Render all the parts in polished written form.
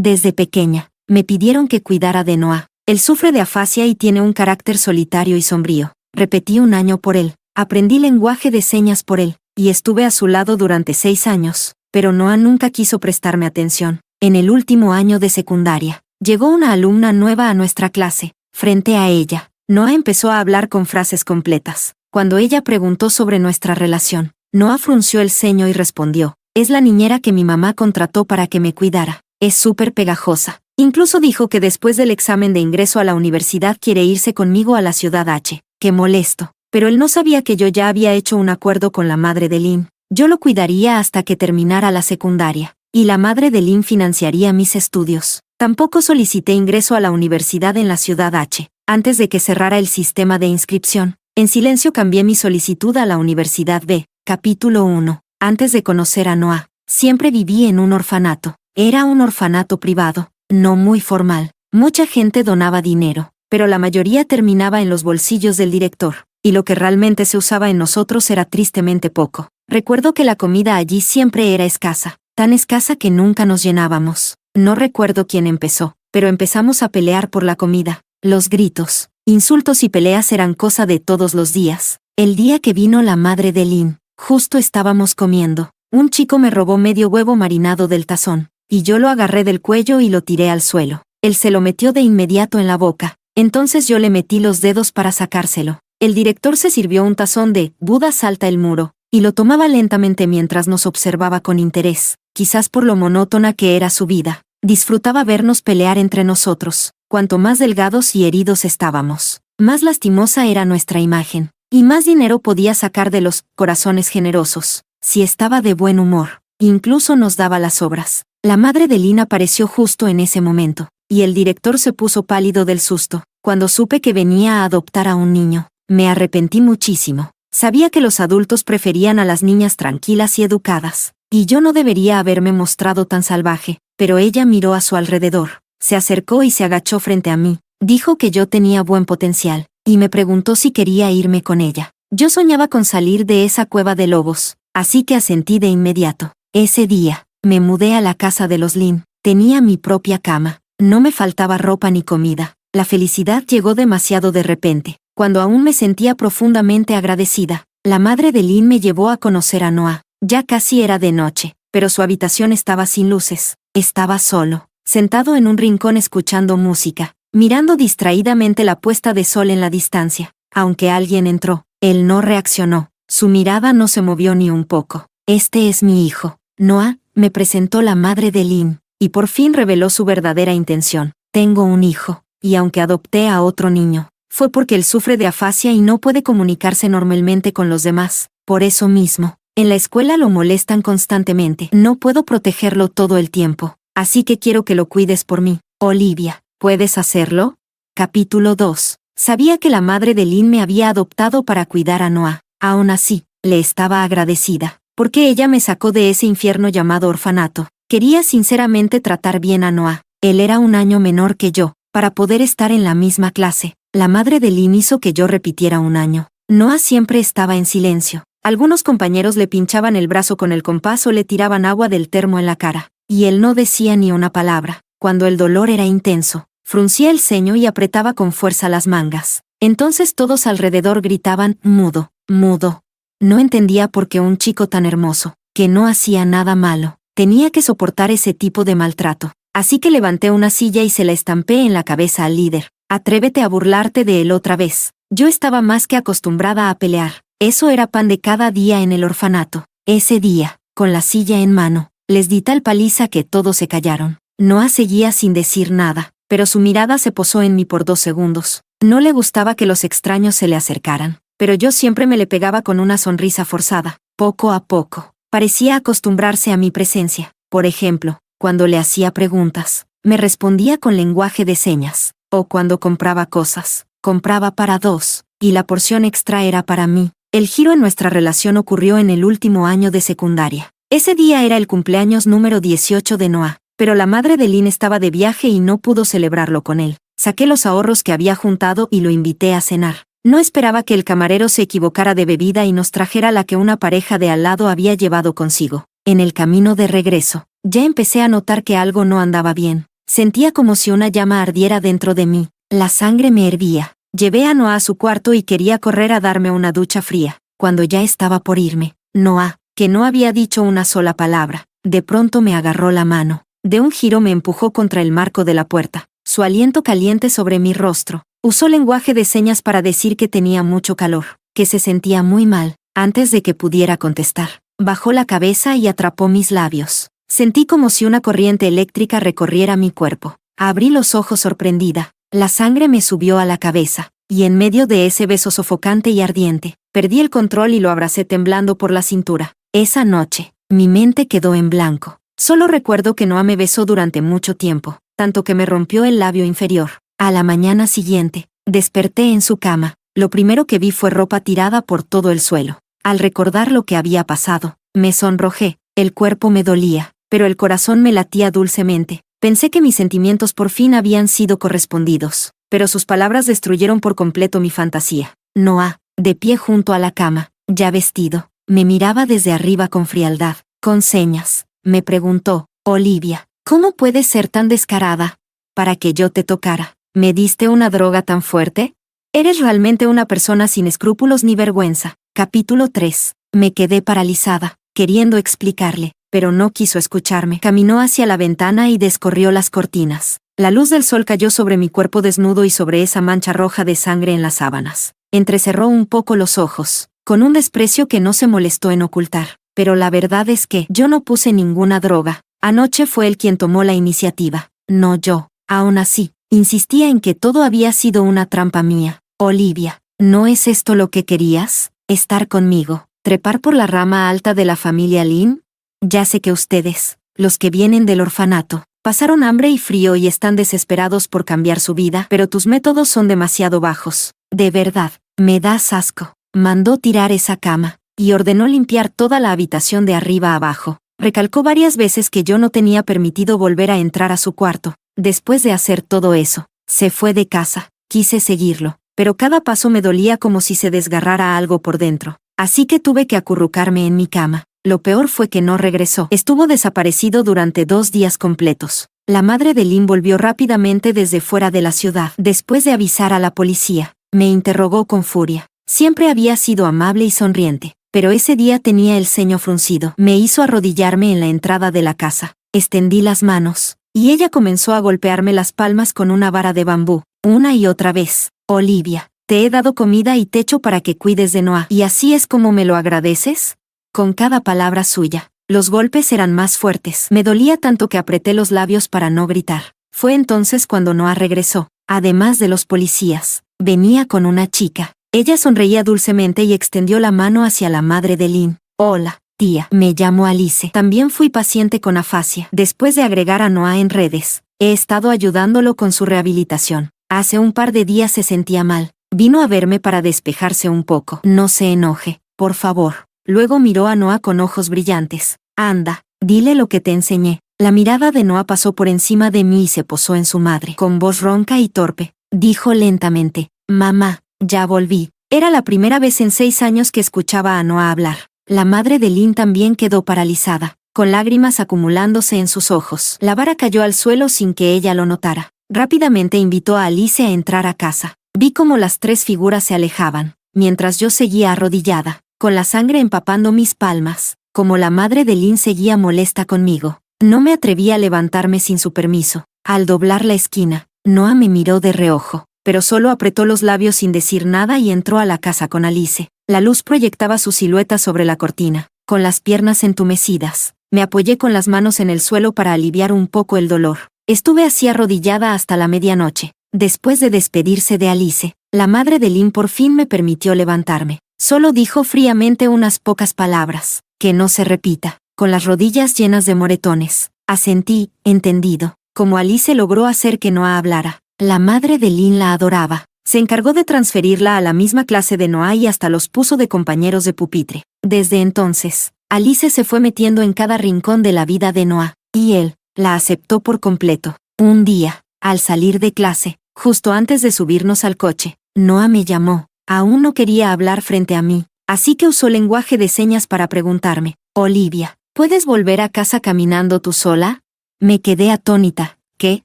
Desde pequeña, me pidieron que cuidara de Noah. Él sufre de afasia y tiene un carácter solitario y sombrío. Repetí un año por él, aprendí lenguaje de señas por él, y estuve a su lado durante 6 años, pero Noah nunca quiso prestarme atención. En el último año de secundaria, llegó una alumna nueva a nuestra clase. Frente a ella, Noah empezó a hablar con frases completas. Cuando ella preguntó sobre nuestra relación, Noah frunció el ceño y respondió: es la niñera que mi mamá contrató para que me cuidara. Es súper pegajosa. Incluso dijo que después del examen de ingreso a la universidad quiere irse conmigo a la ciudad H. Qué molesto. Pero él no sabía que yo ya había hecho un acuerdo con la madre de Lynn. Yo lo cuidaría hasta que terminara la secundaria, y la madre de Lynn financiaría mis estudios. Tampoco solicité ingreso a la universidad en la ciudad H. Antes de que cerrara el sistema de inscripción, en silencio cambié mi solicitud a la Universidad B. Capítulo 1. Antes de conocer a Noah, siempre viví en un orfanato. Era un orfanato privado, no muy formal. Mucha gente donaba dinero, pero la mayoría terminaba en los bolsillos del director, y lo que realmente se usaba en nosotros era tristemente poco. Recuerdo que la comida allí siempre era escasa, tan escasa que nunca nos llenábamos. No recuerdo quién empezó, pero empezamos a pelear por la comida. Los gritos, insultos y peleas eran cosa de todos los días. El día que vino la madre de Lynn, justo estábamos comiendo. Un chico me robó medio huevo marinado del tazón, y yo lo agarré del cuello y lo tiré al suelo. Él se lo metió de inmediato en la boca. Entonces yo le metí los dedos para sacárselo. El director se sirvió un tazón de Buda salta el muro, y lo tomaba lentamente mientras nos observaba con interés, quizás por lo monótona que era su vida. Disfrutaba vernos pelear entre nosotros. Cuanto más delgados y heridos estábamos, más lastimosa era nuestra imagen, y más dinero podía sacar de los corazones generosos. Si estaba de buen humor, incluso nos daba las obras. La madre de Lynn apareció justo en ese momento, y el director se puso pálido del susto. Cuando supe que venía a adoptar a un niño, me arrepentí muchísimo. Sabía que los adultos preferían a las niñas tranquilas y educadas, y yo no debería haberme mostrado tan salvaje, pero ella miró a su alrededor. Se acercó y se agachó frente a mí. Dijo que yo tenía buen potencial, y me preguntó si quería irme con ella. Yo soñaba con salir de esa cueva de lobos, así que asentí de inmediato. Ese día, me mudé a la casa de los Lynn. Tenía mi propia cama. No me faltaba ropa ni comida. La felicidad llegó demasiado de repente. Cuando aún me sentía profundamente agradecida, la madre de Lynn me llevó a conocer a Noah. Ya casi era de noche, pero su habitación estaba sin luces. Estaba solo, sentado en un rincón escuchando música, mirando distraídamente la puesta de sol en la distancia. Aunque alguien entró, él no reaccionó. Su mirada no se movió ni un poco. Este es mi hijo, Noah, me presentó la madre de Lynn, y por fin reveló su verdadera intención. Tengo un hijo, y aunque adopté a otro niño, fue porque él sufre de afasia y no puede comunicarse normalmente con los demás. Por eso mismo, en la escuela lo molestan constantemente. No puedo protegerlo todo el tiempo, así que quiero que lo cuides por mí. Olivia, ¿puedes hacerlo? Capítulo 2. Sabía que la madre de Lynn me había adoptado para cuidar a Noah. Aún así, le estaba agradecida, porque ella me sacó de ese infierno llamado orfanato. Quería sinceramente tratar bien a Noah. Él era un año menor que yo, para poder estar en la misma clase. La madre de Lynn hizo que yo repitiera un año. Noah siempre estaba en silencio. Algunos compañeros le pinchaban el brazo con el compás o le tiraban agua del termo en la cara, y él no decía ni una palabra. Cuando el dolor era intenso, fruncía el ceño y apretaba con fuerza las mangas. Entonces todos alrededor gritaban, mudo, mudo. No entendía por qué un chico tan hermoso, que no hacía nada malo, tenía que soportar ese tipo de maltrato. Así que levanté una silla y se la estampé en la cabeza al líder. Atrévete a burlarte de él otra vez. Yo estaba más que acostumbrada a pelear. Eso era pan de cada día en el orfanato. Ese día, con la silla en mano, les di tal paliza que todos se callaron. Noah seguía sin decir nada, pero su mirada se posó en mí por 2 segundos. No le gustaba que los extraños se le acercaran, pero yo siempre me le pegaba con una sonrisa forzada. Poco a poco, parecía acostumbrarse a mi presencia. Por ejemplo, cuando le hacía preguntas, me respondía con lenguaje de señas. O cuando compraba cosas, compraba para 2, y la porción extra era para mí. El giro en nuestra relación ocurrió en el último año de secundaria. Ese día era el cumpleaños número 18 de Noah, pero la madre de Lynn estaba de viaje y no pudo celebrarlo con él. Saqué los ahorros que había juntado y lo invité a cenar. No esperaba que el camarero se equivocara de bebida y nos trajera la que una pareja de al lado había llevado consigo. En el camino de regreso, ya empecé a notar que algo no andaba bien. Sentía como si una llama ardiera dentro de mí. La sangre me hervía. Llevé a Noah a su cuarto y quería correr a darme una ducha fría. Cuando ya estaba por irme, Noah, que no había dicho una sola palabra, de pronto me agarró la mano. De un giro me empujó contra el marco de la puerta. Su aliento caliente sobre mi rostro. Usó lenguaje de señas para decir que tenía mucho calor, que se sentía muy mal. Antes de que pudiera contestar, bajó la cabeza y atrapó mis labios. Sentí como si una corriente eléctrica recorriera mi cuerpo. Abrí los ojos sorprendida. La sangre me subió a la cabeza, y en medio de ese beso sofocante y ardiente, perdí el control y lo abracé temblando por la cintura. Esa noche, mi mente quedó en blanco. Solo recuerdo que Noah me besó durante mucho tiempo, tanto que me rompió el labio inferior. A la mañana siguiente, desperté en su cama. Lo primero que vi fue ropa tirada por todo el suelo. Al recordar lo que había pasado, me sonrojé. El cuerpo me dolía, pero el corazón me latía dulcemente. Pensé que mis sentimientos por fin habían sido correspondidos, pero sus palabras destruyeron por completo mi fantasía. Noah, de pie junto a la cama, ya vestido, me miraba desde arriba con frialdad. Con señas, me preguntó: Olivia, ¿cómo puedes ser tan descarada? Para que yo te tocara, ¿me diste una droga tan fuerte? Eres realmente una persona sin escrúpulos ni vergüenza. Capítulo 3. Me quedé paralizada, queriendo explicarle, pero no quiso escucharme. Caminó hacia la ventana y descorrió las cortinas. La luz del sol cayó sobre mi cuerpo desnudo y sobre esa mancha roja de sangre en las sábanas. Entrecerró un poco los ojos, con un desprecio que no se molestó en ocultar. Pero la verdad es que yo no puse ninguna droga. Anoche fue él quien tomó la iniciativa, no yo. Aún así, insistía en que todo había sido una trampa mía. Olivia, ¿no es esto lo que querías? ¿Estar conmigo? ¿Trepar por la rama alta de la familia Lin? Ya sé que ustedes, los que vienen del orfanato, pasaron hambre y frío y están desesperados por cambiar su vida, pero tus métodos son demasiado bajos. De verdad, me das asco. Mandó tirar esa cama, y ordenó limpiar toda la habitación de arriba a abajo. Recalcó varias veces que yo no tenía permitido volver a entrar a su cuarto. Después de hacer todo eso, se fue de casa. Quise seguirlo, pero cada paso me dolía como si se desgarrara algo por dentro. Así que tuve que acurrucarme en mi cama. Lo peor fue que no regresó. Estuvo desaparecido durante 2 días completos. La madre de Lin volvió rápidamente desde fuera de la ciudad. Después de avisar a la policía, me interrogó con furia. Siempre había sido amable y sonriente, pero ese día tenía el ceño fruncido. Me hizo arrodillarme en la entrada de la casa. Extendí las manos, y ella comenzó a golpearme las palmas con una vara de bambú, una y otra vez. Olivia, te he dado comida y techo para que cuides de Noah. ¿Y así es como me lo agradeces? Con cada palabra suya, los golpes eran más fuertes. Me dolía tanto que apreté los labios para no gritar. Fue entonces cuando Noah regresó. Además de los policías, venía con una chica. Ella sonreía dulcemente y extendió la mano hacia la madre de Lin. Hola, tía. Me llamo Alice. También fui paciente con afasia. Después de agregar a Noah en redes, he estado ayudándolo con su rehabilitación. Hace un par de días se sentía mal. Vino a verme para despejarse un poco. No se enoje, por favor. Luego miró a Noah con ojos brillantes. Anda, dile lo que te enseñé. La mirada de Noah pasó por encima de mí y se posó en su madre. Con voz ronca y torpe, dijo lentamente: Mamá, ya volví. Era la primera vez en 6 años que escuchaba a Noah hablar. La madre de Lin también quedó paralizada, con lágrimas acumulándose en sus ojos. La vara cayó al suelo sin que ella lo notara. Rápidamente invitó a Alice a entrar a casa. Vi cómo las 3 figuras se alejaban, mientras yo seguía arrodillada, con la sangre empapando mis palmas, como la madre de Lin seguía molesta conmigo. No me atreví a levantarme sin su permiso. Al doblar la esquina, Noah me miró de reojo, pero solo apretó los labios sin decir nada y entró a la casa con Alice. La luz proyectaba su silueta sobre la cortina. Con las piernas entumecidas, me apoyé con las manos en el suelo para aliviar un poco el dolor. Estuve así arrodillada hasta la medianoche. Después de despedirse de Alice, la madre de Lin por fin me permitió levantarme. Solo dijo fríamente unas pocas palabras. Que no se repita. Con las rodillas llenas de moretones, asentí, entendido. Como Alice logró hacer que Noah hablara. La madre de Lin la adoraba. Se encargó de transferirla a la misma clase de Noah y hasta los puso de compañeros de pupitre. Desde entonces, Alice se fue metiendo en cada rincón de la vida de Noah, y él la aceptó por completo. Un día, al salir de clase, justo antes de subirnos al coche, Noah me llamó. Aún no quería hablar frente a mí, así que usó lenguaje de señas para preguntarme: Olivia, ¿puedes volver a casa caminando tú sola? Me quedé atónita. ¿Qué?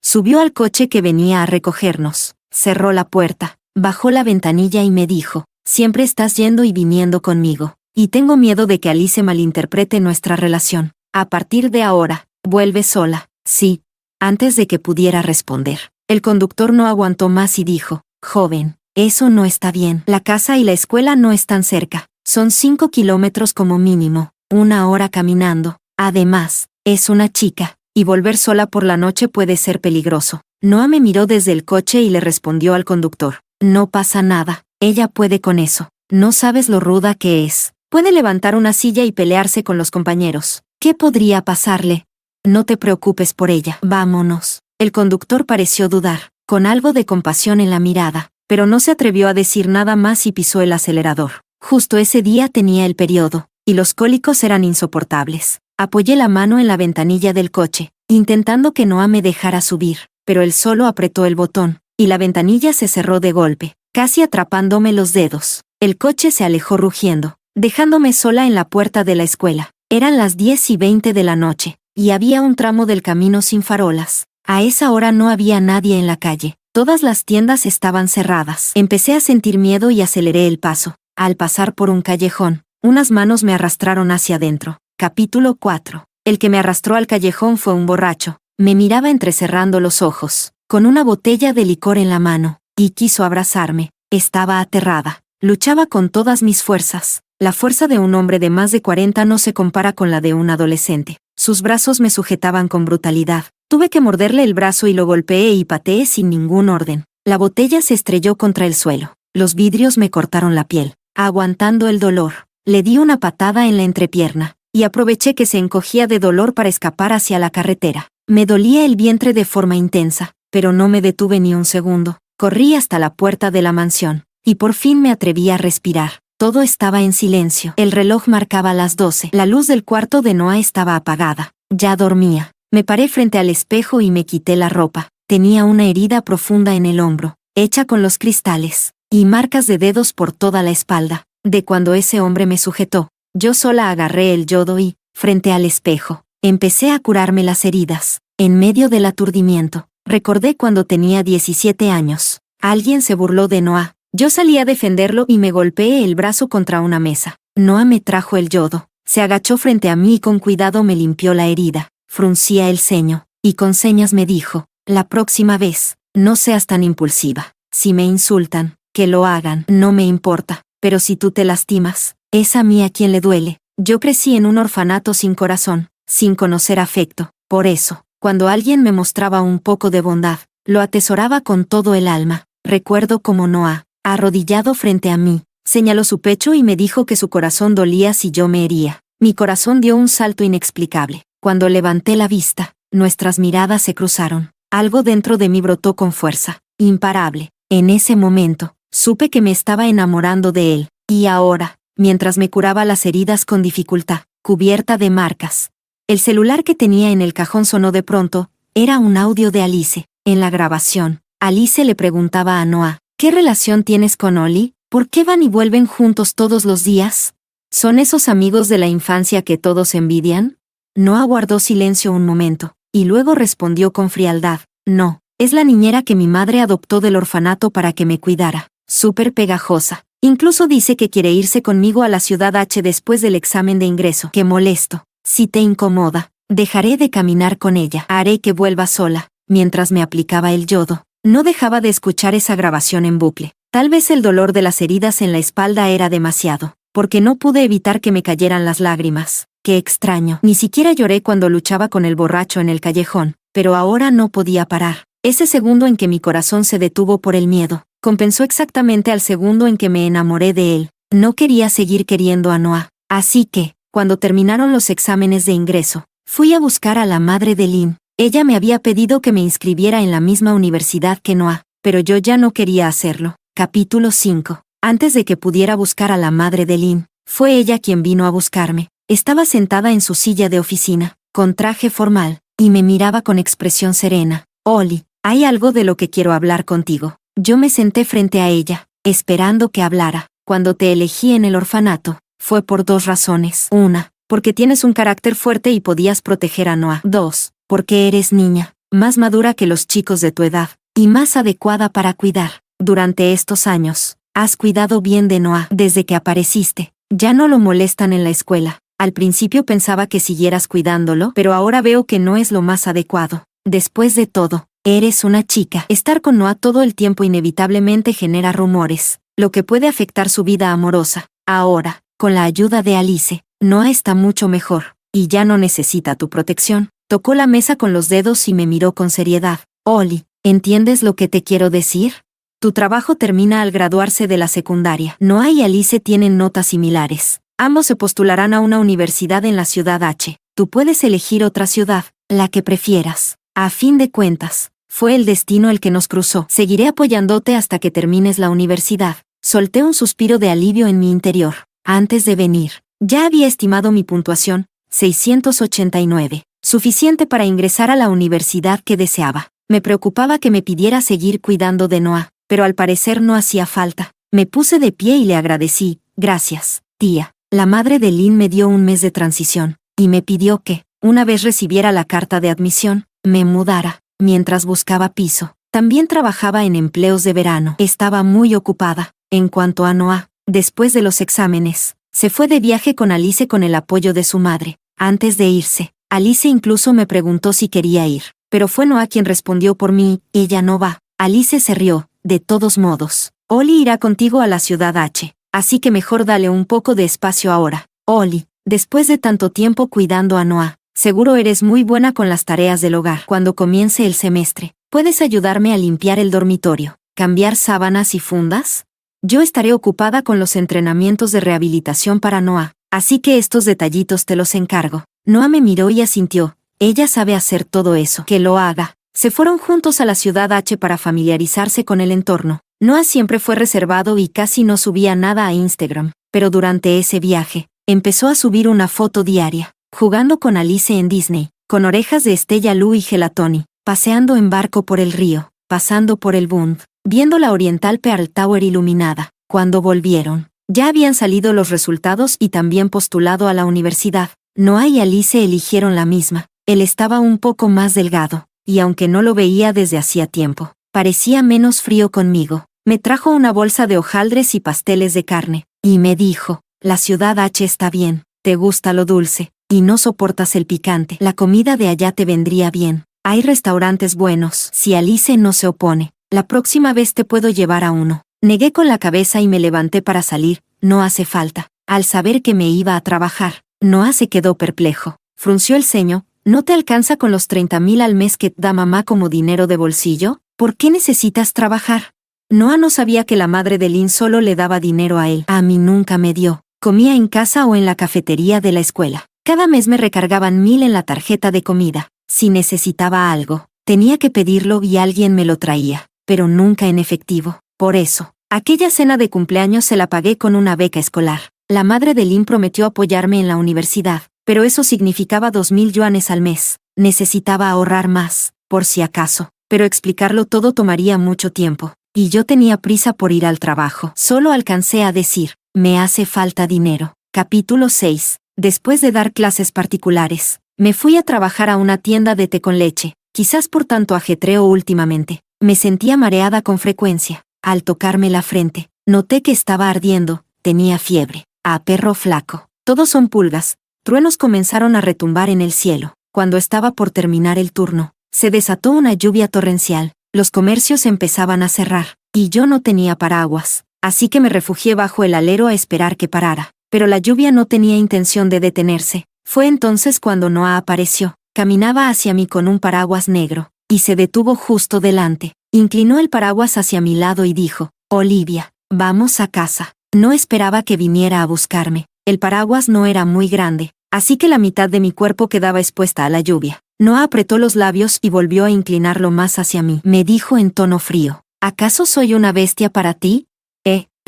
Subió al coche que venía a recogernos, cerró la puerta, bajó la ventanilla y me dijo, siempre estás yendo y viniendo conmigo, y tengo miedo de que Alice malinterprete nuestra relación. A partir de ahora, vuelve sola. Sí. Antes de que pudiera responder, el conductor no aguantó más y dijo, joven, eso no está bien. La casa y la escuela no están cerca. Son 5 kilómetros como mínimo, 1 hora caminando. Además, es una chica, y volver sola por la noche puede ser peligroso. Noah me miró desde el coche y le respondió al conductor, no pasa nada, ella puede con eso. No sabes lo ruda que es. Puede levantar una silla y pelearse con los compañeros. ¿Qué podría pasarle? No te preocupes por ella. Vámonos. El conductor pareció dudar, con algo de compasión en la mirada, pero no se atrevió a decir nada más y pisó el acelerador. Justo ese día tenía el periodo, y los cólicos eran insoportables. Apoyé la mano en la ventanilla del coche, intentando que Noah me dejara subir, pero él solo apretó el botón, y la ventanilla se cerró de golpe, casi atrapándome los dedos. El coche se alejó rugiendo, dejándome sola en la puerta de la escuela. Eran las 10:20 de la noche, y había un tramo del camino sin farolas. A esa hora no había nadie en la calle. Todas las tiendas estaban cerradas. Empecé a sentir miedo y aceleré el paso. Al pasar por un callejón, unas manos me arrastraron hacia adentro. Capítulo 4. El que me arrastró al callejón fue un borracho. Me miraba entrecerrando los ojos, con una botella de licor en la mano, y quiso abrazarme. Estaba aterrada. Luchaba con todas mis fuerzas. La fuerza de un hombre de más de 40 no se compara con la de un adolescente. Sus brazos me sujetaban con brutalidad. Tuve que morderle el brazo y lo golpeé y pateé sin ningún orden. La botella se estrelló contra el suelo. Los vidrios me cortaron la piel. Aguantando el dolor, le di una patada en la entrepierna, y aproveché que se encogía de dolor para escapar hacia la carretera. Me dolía el vientre de forma intensa, pero no me detuve ni un segundo. Corrí hasta la puerta de la mansión, y por fin me atreví a respirar. Todo estaba en silencio. El reloj marcaba las 12. La luz del cuarto de Noah estaba apagada. Ya dormía. Me paré frente al espejo y me quité la ropa. Tenía una herida profunda en el hombro, hecha con los cristales, y marcas de dedos por toda la espalda, de cuando ese hombre me sujetó. Yo sola agarré el yodo y, frente al espejo, empecé a curarme las heridas. En medio del aturdimiento, recordé cuando tenía 17 años. Alguien se burló de Noah. Yo salí a defenderlo y me golpeé el brazo contra una mesa. Noah me trajo el yodo. Se agachó frente a mí y con cuidado me limpió la herida. Fruncía el ceño, y con señas me dijo, la próxima vez, no seas tan impulsiva. Si me insultan, que lo hagan. No me importa, pero si tú te lastimas, es a mí a quien le duele. Yo crecí en un orfanato sin corazón, sin conocer afecto. Por eso, cuando alguien me mostraba un poco de bondad, lo atesoraba con todo el alma. Recuerdo como Noah, arrodillado frente a mí, señaló su pecho y me dijo que su corazón dolía si yo me hería. Mi corazón dio un salto inexplicable. Cuando levanté la vista, nuestras miradas se cruzaron. Algo dentro de mí brotó con fuerza, imparable. En ese momento, supe que me estaba enamorando de él. Y ahora, mientras me curaba las heridas con dificultad, cubierta de marcas, el celular que tenía en el cajón sonó de pronto. Era un audio de Alice. En la grabación, Alice le preguntaba a Noah, ¿qué relación tienes con Ollie? ¿Por qué van y vuelven juntos todos los días? ¿Son esos amigos de la infancia que todos envidian? Noah guardó silencio un momento, y luego respondió con frialdad, no, es la niñera que mi madre adoptó del orfanato para que me cuidara. Súper pegajosa. Incluso dice que quiere irse conmigo a la ciudad H después del examen de ingreso. Qué molesto. Si te incomoda, dejaré de caminar con ella. Haré que vuelva sola. Mientras me aplicaba el yodo, no dejaba de escuchar esa grabación en bucle. Tal vez el dolor de las heridas en la espalda era demasiado, porque no pude evitar que me cayeran las lágrimas. Qué extraño. Ni siquiera lloré cuando luchaba con el borracho en el callejón, pero ahora no podía parar. Ese segundo en que mi corazón se detuvo por el miedo, compensó exactamente al segundo en que me enamoré de él. No quería seguir queriendo a Noah. Así que, cuando terminaron los exámenes de ingreso, fui a buscar a la madre de Lynn. Ella me había pedido que me inscribiera en la misma universidad que Noah, pero yo ya no quería hacerlo. Capítulo 5. Antes de que pudiera buscar a la madre de Lynn, fue ella quien vino a buscarme. Estaba sentada en su silla de oficina, con traje formal, y me miraba con expresión serena. Ollie, hay algo de lo que quiero hablar contigo. Yo me senté frente a ella, esperando que hablara. Cuando te elegí en el orfanato, fue por 2 razones. 1, porque tienes un carácter fuerte y podías proteger a Noah. 2, porque eres niña. más madura que los chicos de tu edad, y más adecuada para cuidar. Durante estos años, has cuidado bien de Noah desde que apareciste. Ya no lo molestan en la escuela. Al principio pensaba que siguieras cuidándolo, pero ahora veo que no es lo más adecuado. Después de todo, eres una chica. Estar con Noah todo el tiempo inevitablemente genera rumores, lo que puede afectar su vida amorosa. Ahora, con la ayuda de Alice, Noah está mucho mejor, y ya no necesita tu protección. Tocó la mesa con los dedos y me miró con seriedad. Ollie, ¿entiendes lo que te quiero decir? Tu trabajo termina al graduarse de la secundaria. Noah y Alice tienen notas similares. Ambos se postularán a una universidad en la ciudad H. Tú puedes elegir otra ciudad, la que prefieras. A fin de cuentas, fue el destino el que nos cruzó. Seguiré apoyándote hasta que termines la universidad. Solté un suspiro de alivio en mi interior. Antes de venir, ya había estimado mi puntuación, 689, suficiente para ingresar a la universidad que deseaba. Me preocupaba que me pidiera seguir cuidando de Noah, pero al parecer no hacía falta. Me puse de pie y le agradecí. Gracias, tía. La madre de Lynn me dio un mes de transición, y me pidió que, una vez recibiera la carta de admisión, me mudara. Mientras buscaba piso, también trabajaba en empleos de verano. Estaba muy ocupada. En cuanto a Noah, después de los exámenes, se fue de viaje con Alice con el apoyo de su madre. Antes de irse, Alice incluso me preguntó si quería ir, pero fue Noah quien respondió por mí. Ella no va. Alice se rió. De todos modos, Ollie irá contigo a la ciudad H, así que mejor dale un poco de espacio ahora. Ollie, después de tanto tiempo cuidando a Noah, seguro eres muy buena con las tareas del hogar. Cuando comience el semestre, ¿puedes ayudarme a limpiar el dormitorio, cambiar sábanas y fundas? Yo estaré ocupada con los entrenamientos de rehabilitación para Noah, así que estos detallitos te los encargo. Noah me miró y asintió. Ella sabe hacer todo eso. Que lo haga. Se fueron juntos a la ciudad H para familiarizarse con el entorno. Noah siempre fue reservado y casi no subía nada a Instagram, pero durante ese viaje, empezó a subir una foto diaria, jugando con Alice en Disney, con orejas de Estella Lou y Gelatoni, paseando en barco por el río, pasando por el Bund, viendo la Oriental Pearl Tower iluminada. Cuando volvieron, ya habían salido los resultados y también postulado a la universidad. Noah y Alice eligieron la misma. Él estaba un poco más delgado, y aunque no lo veía desde hacía tiempo, parecía menos frío conmigo. Me trajo una bolsa de hojaldres y pasteles de carne, y me dijo, la ciudad H está bien, te gusta lo dulce, y no soportas el picante. La comida de allá te vendría bien. Hay restaurantes buenos. Si Alice no se opone, la próxima vez te puedo llevar a uno. Negué con la cabeza y me levanté para salir. No hace falta. Al saber que me iba a trabajar, Noah se quedó perplejo. Frunció el ceño. ¿No te alcanza con los 30,000 al mes que da mamá como dinero de bolsillo? ¿Por qué necesitas trabajar? Noah no sabía que la madre de Lynn solo le daba dinero a él. A mí nunca me dio. Comía en casa o en la cafetería de la escuela. Cada mes me recargaban 1,000 en la tarjeta de comida. Si necesitaba algo, tenía que pedirlo y alguien me lo traía, pero nunca en efectivo. Por eso, aquella cena de cumpleaños se la pagué con una beca escolar. La madre de Lynn prometió apoyarme en la universidad, pero eso significaba 2,000 yuanes al mes. Necesitaba ahorrar más, por si acaso, pero explicarlo todo tomaría mucho tiempo, y yo tenía prisa por ir al trabajo. Solo alcancé a decir, me hace falta dinero. Capítulo 6. Después de dar clases particulares, me fui a trabajar a una tienda de té con leche. Quizás por tanto ajetreo últimamente, me sentía mareada con frecuencia. Al tocarme la frente, noté que estaba ardiendo. Tenía fiebre. Ah, perro flaco. Todos son pulgas. Truenos comenzaron a retumbar en el cielo. Cuando estaba por terminar el turno, se desató una lluvia torrencial. Los comercios empezaban a cerrar, y yo no tenía paraguas, así que me refugié bajo el alero a esperar que parara. Pero la lluvia no tenía intención de detenerse. Fue entonces cuando Noah apareció. Caminaba hacia mí con un paraguas negro, y se detuvo justo delante. Inclinó el paraguas hacia mi lado y dijo, Olivia, vamos a casa. No esperaba que viniera a buscarme. El paraguas no era muy grande, así que la mitad de mi cuerpo quedaba expuesta a la lluvia. Noah apretó los labios y volvió a inclinarlo más hacia mí. Me dijo en tono frío, ¿acaso soy una bestia para ti?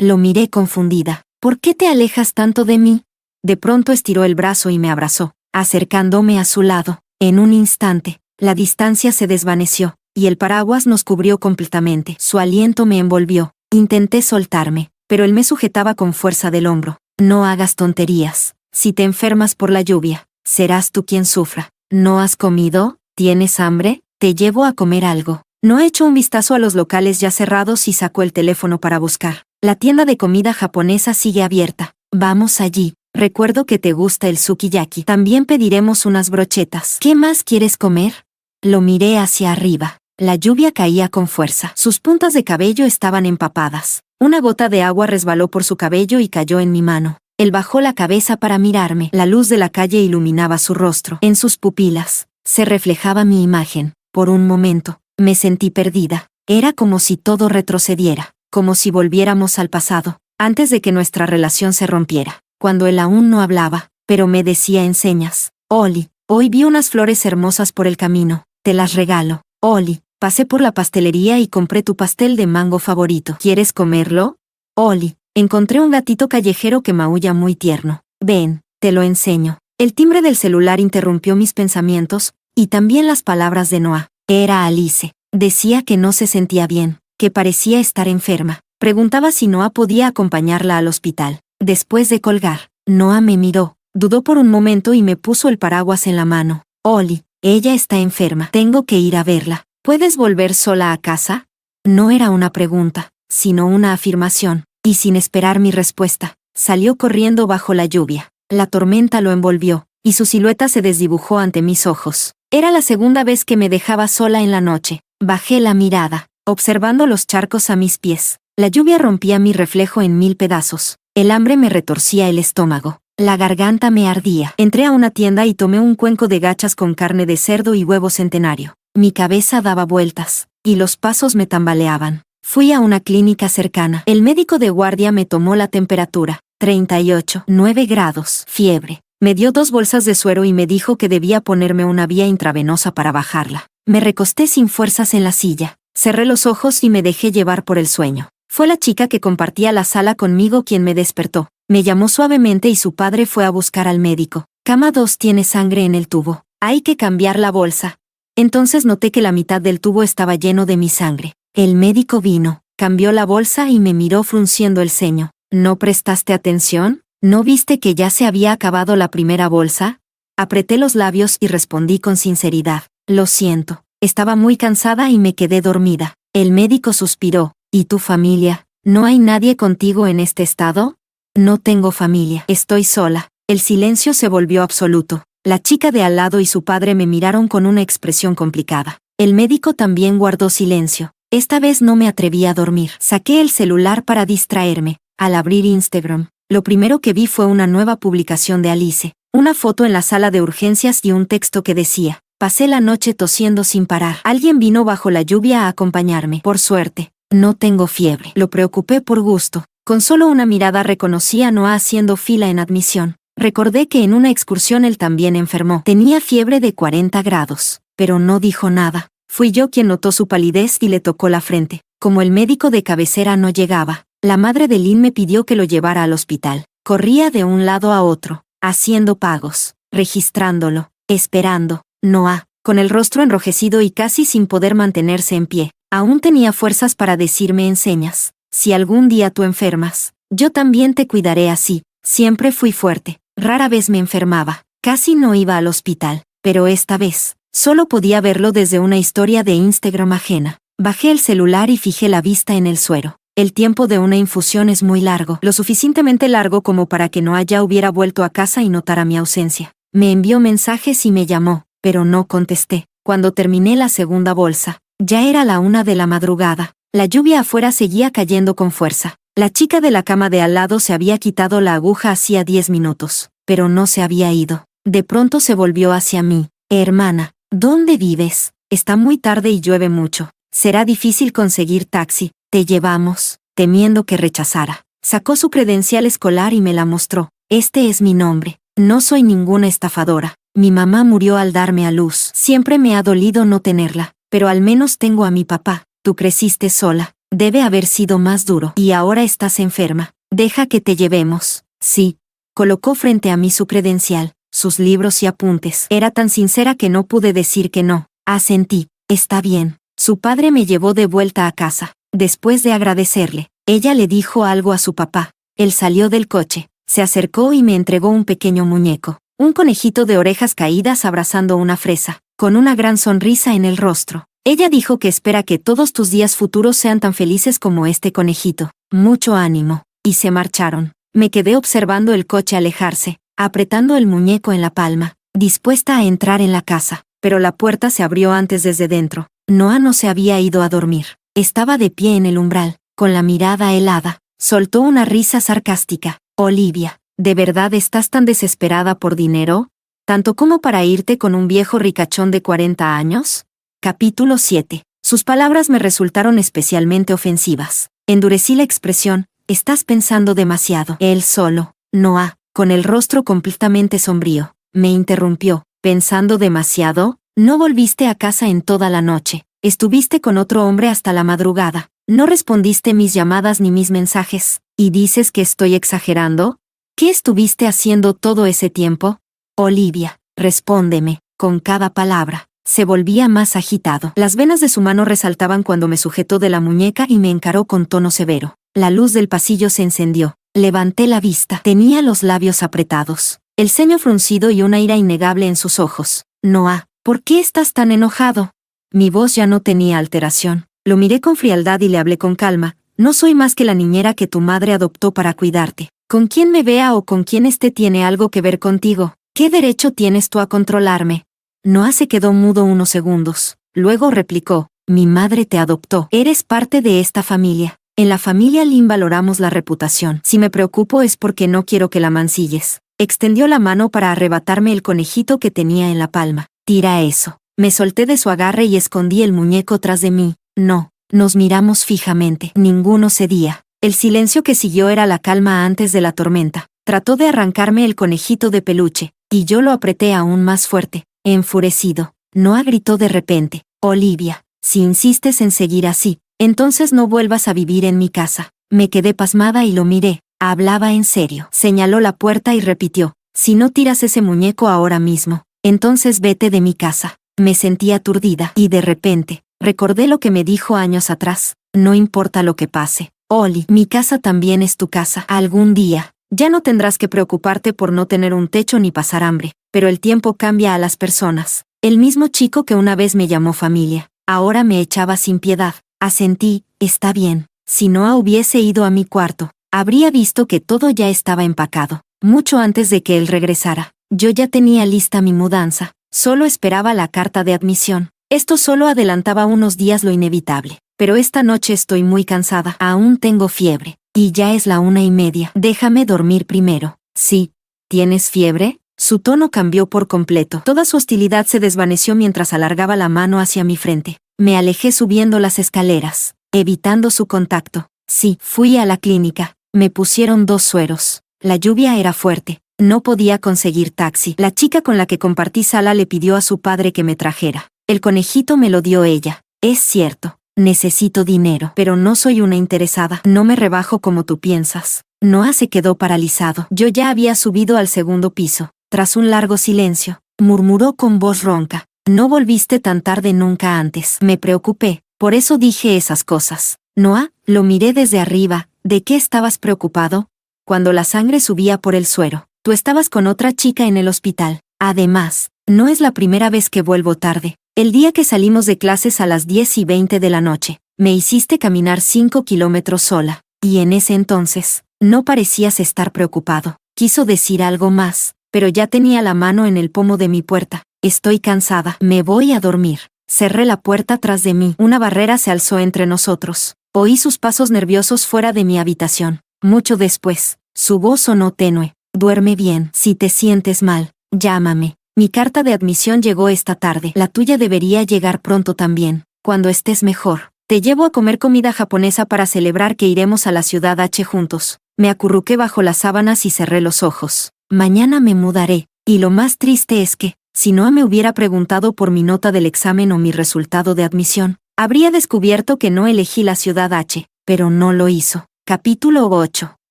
Lo miré confundida. ¿Por qué te alejas tanto de mí? De pronto estiró el brazo y me abrazó, acercándome a su lado. En un instante, la distancia se desvaneció, y el paraguas nos cubrió completamente. Su aliento me envolvió. Intenté soltarme, pero él me sujetaba con fuerza del hombro. No hagas tonterías. Si te enfermas por la lluvia, serás tú quien sufra. ¿No has comido? ¿Tienes hambre? te llevo a comer algo. Noah echó un vistazo a los locales ya cerrados y sacó el teléfono para buscar. La tienda de comida japonesa sigue abierta. Vamos allí. Recuerdo que te gusta el sukiyaki. También pediremos unas brochetas. ¿Qué más quieres comer? Lo miré hacia arriba. La lluvia caía con fuerza. Sus puntas de cabello estaban empapadas. Una gota de agua resbaló por su cabello y cayó en mi mano. Él bajó la cabeza para mirarme. La luz de la calle iluminaba su rostro. En sus pupilas se reflejaba mi imagen. Por un momento, me sentí perdida. Era como si todo retrocediera, como si volviéramos al pasado, antes de que nuestra relación se rompiera, cuando él aún no hablaba, pero me decía en señas. Oli, hoy vi unas flores hermosas por el camino. Te las regalo. Oli, pasé por la pastelería y compré tu pastel de mango favorito. ¿Quieres comerlo? Oli, encontré un gatito callejero que maulla muy tierno. Ven, te lo enseño. El timbre del celular interrumpió mis pensamientos, y también las palabras de Noah. Era Alice. Decía que no se sentía bien, que parecía estar enferma. Preguntaba si Noah podía acompañarla al hospital. Después de colgar, Noah me miró, dudó por un momento y me puso el paraguas en la mano. Oli, ella está enferma. Tengo que ir a verla. ¿Puedes volver sola a casa? No era una pregunta, sino una afirmación, y sin esperar mi respuesta, salió corriendo bajo la lluvia. La tormenta lo envolvió, y su silueta se desdibujó ante mis ojos. Era la segunda vez que me dejaba sola en la noche. Bajé la mirada, observando los charcos a mis pies. La lluvia rompía mi reflejo en 1000 pedazos. El hambre me retorcía el estómago. La garganta me ardía. Entré a una tienda y tomé un cuenco de gachas con carne de cerdo y huevo centenario. Mi cabeza daba vueltas, y los pasos me tambaleaban. Fui a una clínica cercana. El médico de guardia me tomó la temperatura. 38,9 grados. Fiebre. Me dio 2 bolsas de suero y me dijo que debía ponerme una vía intravenosa para bajarla. Me recosté sin fuerzas en la silla. Cerré los ojos y me dejé llevar por el sueño. Fue la chica que compartía la sala conmigo quien me despertó. Me llamó suavemente y su padre fue a buscar al médico. Cama 2 tiene sangre en el tubo. Hay que cambiar la bolsa. Entonces noté que la mitad del tubo estaba lleno de mi sangre. El médico vino, cambió la bolsa y me miró frunciendo el ceño. ¿No prestaste atención? ¿No viste que ya se había acabado la primera bolsa? Apreté los labios y respondí con sinceridad. Lo siento. Estaba muy cansada y me quedé dormida. El médico suspiró. ¿Y tu familia? ¿No hay nadie contigo en este estado? No tengo familia. Estoy sola. El silencio se volvió absoluto. La chica de al lado y su padre me miraron con una expresión complicada. El médico también guardó silencio. Esta vez no me atreví a dormir. Saqué el celular para distraerme. Al abrir Instagram, lo primero que vi fue una nueva publicación de Alice. Una foto en la sala de urgencias y un texto que decía: pasé la noche tosiendo sin parar. Alguien vino bajo la lluvia a acompañarme. Por suerte, no tengo fiebre. Lo preocupé por gusto. Con solo una mirada reconocí a Noah haciendo fila en admisión. Recordé que en una excursión él también enfermó. Tenía fiebre de 40 grados, pero no dijo nada. Fui yo quien notó su palidez y le tocó la frente. Como el médico de cabecera no llegaba, la madre de Lynn me pidió que lo llevara al hospital. Corría de un lado a otro, haciendo pagos, registrándolo, esperando. Noah, con el rostro enrojecido y casi sin poder mantenerse en pie, aún tenía fuerzas para decirme en señas: si algún día tú enfermas, yo también te cuidaré así. Siempre fui fuerte, rara vez me enfermaba, casi no iba al hospital, pero esta vez, solo podía verlo desde una historia de Instagram ajena. Bajé el celular y fijé la vista en el suero. El tiempo de una infusión es muy largo, lo suficientemente largo como para que Noah ya hubiera vuelto a casa y notara mi ausencia. Me envió mensajes y me llamó, pero no contesté. Cuando terminé la segunda bolsa, ya era la 1 de la madrugada. La lluvia afuera seguía cayendo con fuerza. La chica de la cama de al lado se había quitado la aguja hacía 10 minutos, pero no se había ido. De pronto se volvió hacia mí. Hermana, ¿dónde vives? Está muy tarde y llueve mucho. Será difícil conseguir taxi. Te llevamos. Temiendo que rechazara, sacó su credencial escolar y me la mostró. Este es mi nombre. No soy ninguna estafadora. Mi mamá murió al darme a luz. Siempre me ha dolido no tenerla, pero al menos tengo a mi papá. Tú creciste sola. Debe haber sido más duro. Y ahora estás enferma. Deja que te llevemos. Sí. Colocó frente a mí su credencial, sus libros y apuntes. Era tan sincera que no pude decir que no. Asentí. Está bien. Su padre me llevó de vuelta a casa. Después de agradecerle, ella le dijo algo a su papá. Él salió del coche, se acercó y me entregó un pequeño muñeco, un conejito de orejas caídas abrazando una fresa. con una gran sonrisa en el rostro. Ella dijo que espera que todos tus días futuros sean tan felices como este conejito. Mucho ánimo. Y se marcharon. Me quedé observando el coche alejarse, apretando el muñeco en la palma, dispuesta a entrar en la casa. Pero la puerta se abrió antes desde dentro. Noah no se había ido a dormir. Estaba de pie en el umbral, con la mirada helada. Soltó una risa sarcástica. Olivia, ¿de verdad estás tan desesperada por dinero? ¿Tanto como para irte con un viejo ricachón de 40 años? Capítulo 7. Sus palabras me resultaron especialmente ofensivas. Endurecí la expresión. Estás pensando demasiado. Él solo, Noah, con el rostro completamente sombrío, me interrumpió. ¿Pensando demasiado? No volviste a casa en toda la noche. Estuviste con otro hombre hasta la madrugada. No respondiste mis llamadas ni mis mensajes. ¿Y dices que estoy exagerando? ¿Qué estuviste haciendo todo ese tiempo? Olivia, respóndeme. Con cada palabra, se volvía más agitado. Las venas de su mano resaltaban cuando me sujetó de la muñeca y me encaró con tono severo. La luz del pasillo se encendió. Levanté la vista. Tenía los labios apretados, el ceño fruncido y una ira innegable en sus ojos. Noah, ¿por qué estás tan enojado? Mi voz ya no tenía alteración. Lo miré con frialdad y le hablé con calma. No soy más que la niñera que tu madre adoptó para cuidarte. Con quien me vea o con quien esté tiene algo que ver contigo. ¿Qué derecho tienes tú a controlarme? Noah se quedó mudo unos segundos. Luego replicó, mi madre te adoptó. Eres parte de esta familia. En la familia Lin valoramos la reputación. Si me preocupo es porque no quiero que la mancilles. Extendió la mano para arrebatarme el conejito que tenía en la palma. Tira eso. Me solté de su agarre y escondí el muñeco tras de mí. No. Nos miramos fijamente. Ninguno cedía. El silencio que siguió era la calma antes de la tormenta. Trató de arrancarme el conejito de peluche, y yo lo apreté aún más fuerte. Enfurecido, Noah gritó de repente. Olivia, si insistes en seguir así, entonces no vuelvas a vivir en mi casa. Me quedé pasmada y lo miré. Hablaba en serio. Señaló la puerta y repitió, si no tiras ese muñeco ahora mismo, entonces vete de mi casa. Me sentí aturdida y de repente, recordé lo que me dijo años atrás. No importa lo que pase, Oli, mi casa también es tu casa. Algún día, ya no tendrás que preocuparte por no tener un techo ni pasar hambre, pero el tiempo cambia a las personas. El mismo chico que una vez me llamó familia, ahora me echaba sin piedad. Asentí, está bien. Si Noah hubiese ido a mi cuarto, habría visto que todo ya estaba empacado. Mucho antes de que él regresara, yo ya tenía lista mi mudanza. Solo esperaba la carta de admisión. Esto solo adelantaba unos días lo inevitable. Pero esta noche estoy muy cansada. Aún tengo fiebre. Y ya es la 1:30. Déjame dormir primero. Sí. ¿Tienes fiebre? Su tono cambió por completo. Toda su hostilidad se desvaneció mientras alargaba la mano hacia mi frente. Me alejé subiendo las escaleras, evitando su contacto. Sí, fui a la clínica. Me pusieron 2 sueros. La lluvia era fuerte. No podía conseguir taxi. La chica con la que compartí sala le pidió a su padre que me trajera. El conejito me lo dio ella. Es cierto, necesito dinero, pero no soy una interesada. No me rebajo como tú piensas. Noah se quedó paralizado. Yo ya había subido al 2.º piso. Tras un largo silencio, murmuró con voz ronca. No volviste tan tarde nunca antes. Me preocupé, por eso dije esas cosas. Noah, lo miré desde arriba. ¿De qué estabas preocupado? Cuando la sangre subía por el suero. Tú estabas con otra chica en el hospital. Además, no es la primera vez que vuelvo tarde. El día que salimos de clases a las 10:20 de la noche, me hiciste caminar 5 kilómetros sola. Y en ese entonces, no parecías estar preocupado. Quiso decir algo más, pero ya tenía la mano en el pomo de mi puerta. Estoy cansada. Me voy a dormir. Cerré la puerta tras de mí. Una barrera se alzó entre nosotros. Oí sus pasos nerviosos fuera de mi habitación. Mucho después, su voz sonó tenue. Duerme bien. Si te sientes mal, llámame. Mi carta de admisión llegó esta tarde. La tuya debería llegar pronto también. Cuando estés mejor, te llevo a comer comida japonesa para celebrar que iremos a la ciudad H juntos. Me acurruqué bajo las sábanas y cerré los ojos. Mañana me mudaré. Y lo más triste es que, si Noah me hubiera preguntado por mi nota del examen o mi resultado de admisión, habría descubierto que no elegí la ciudad H, pero no lo hizo. Capítulo 8.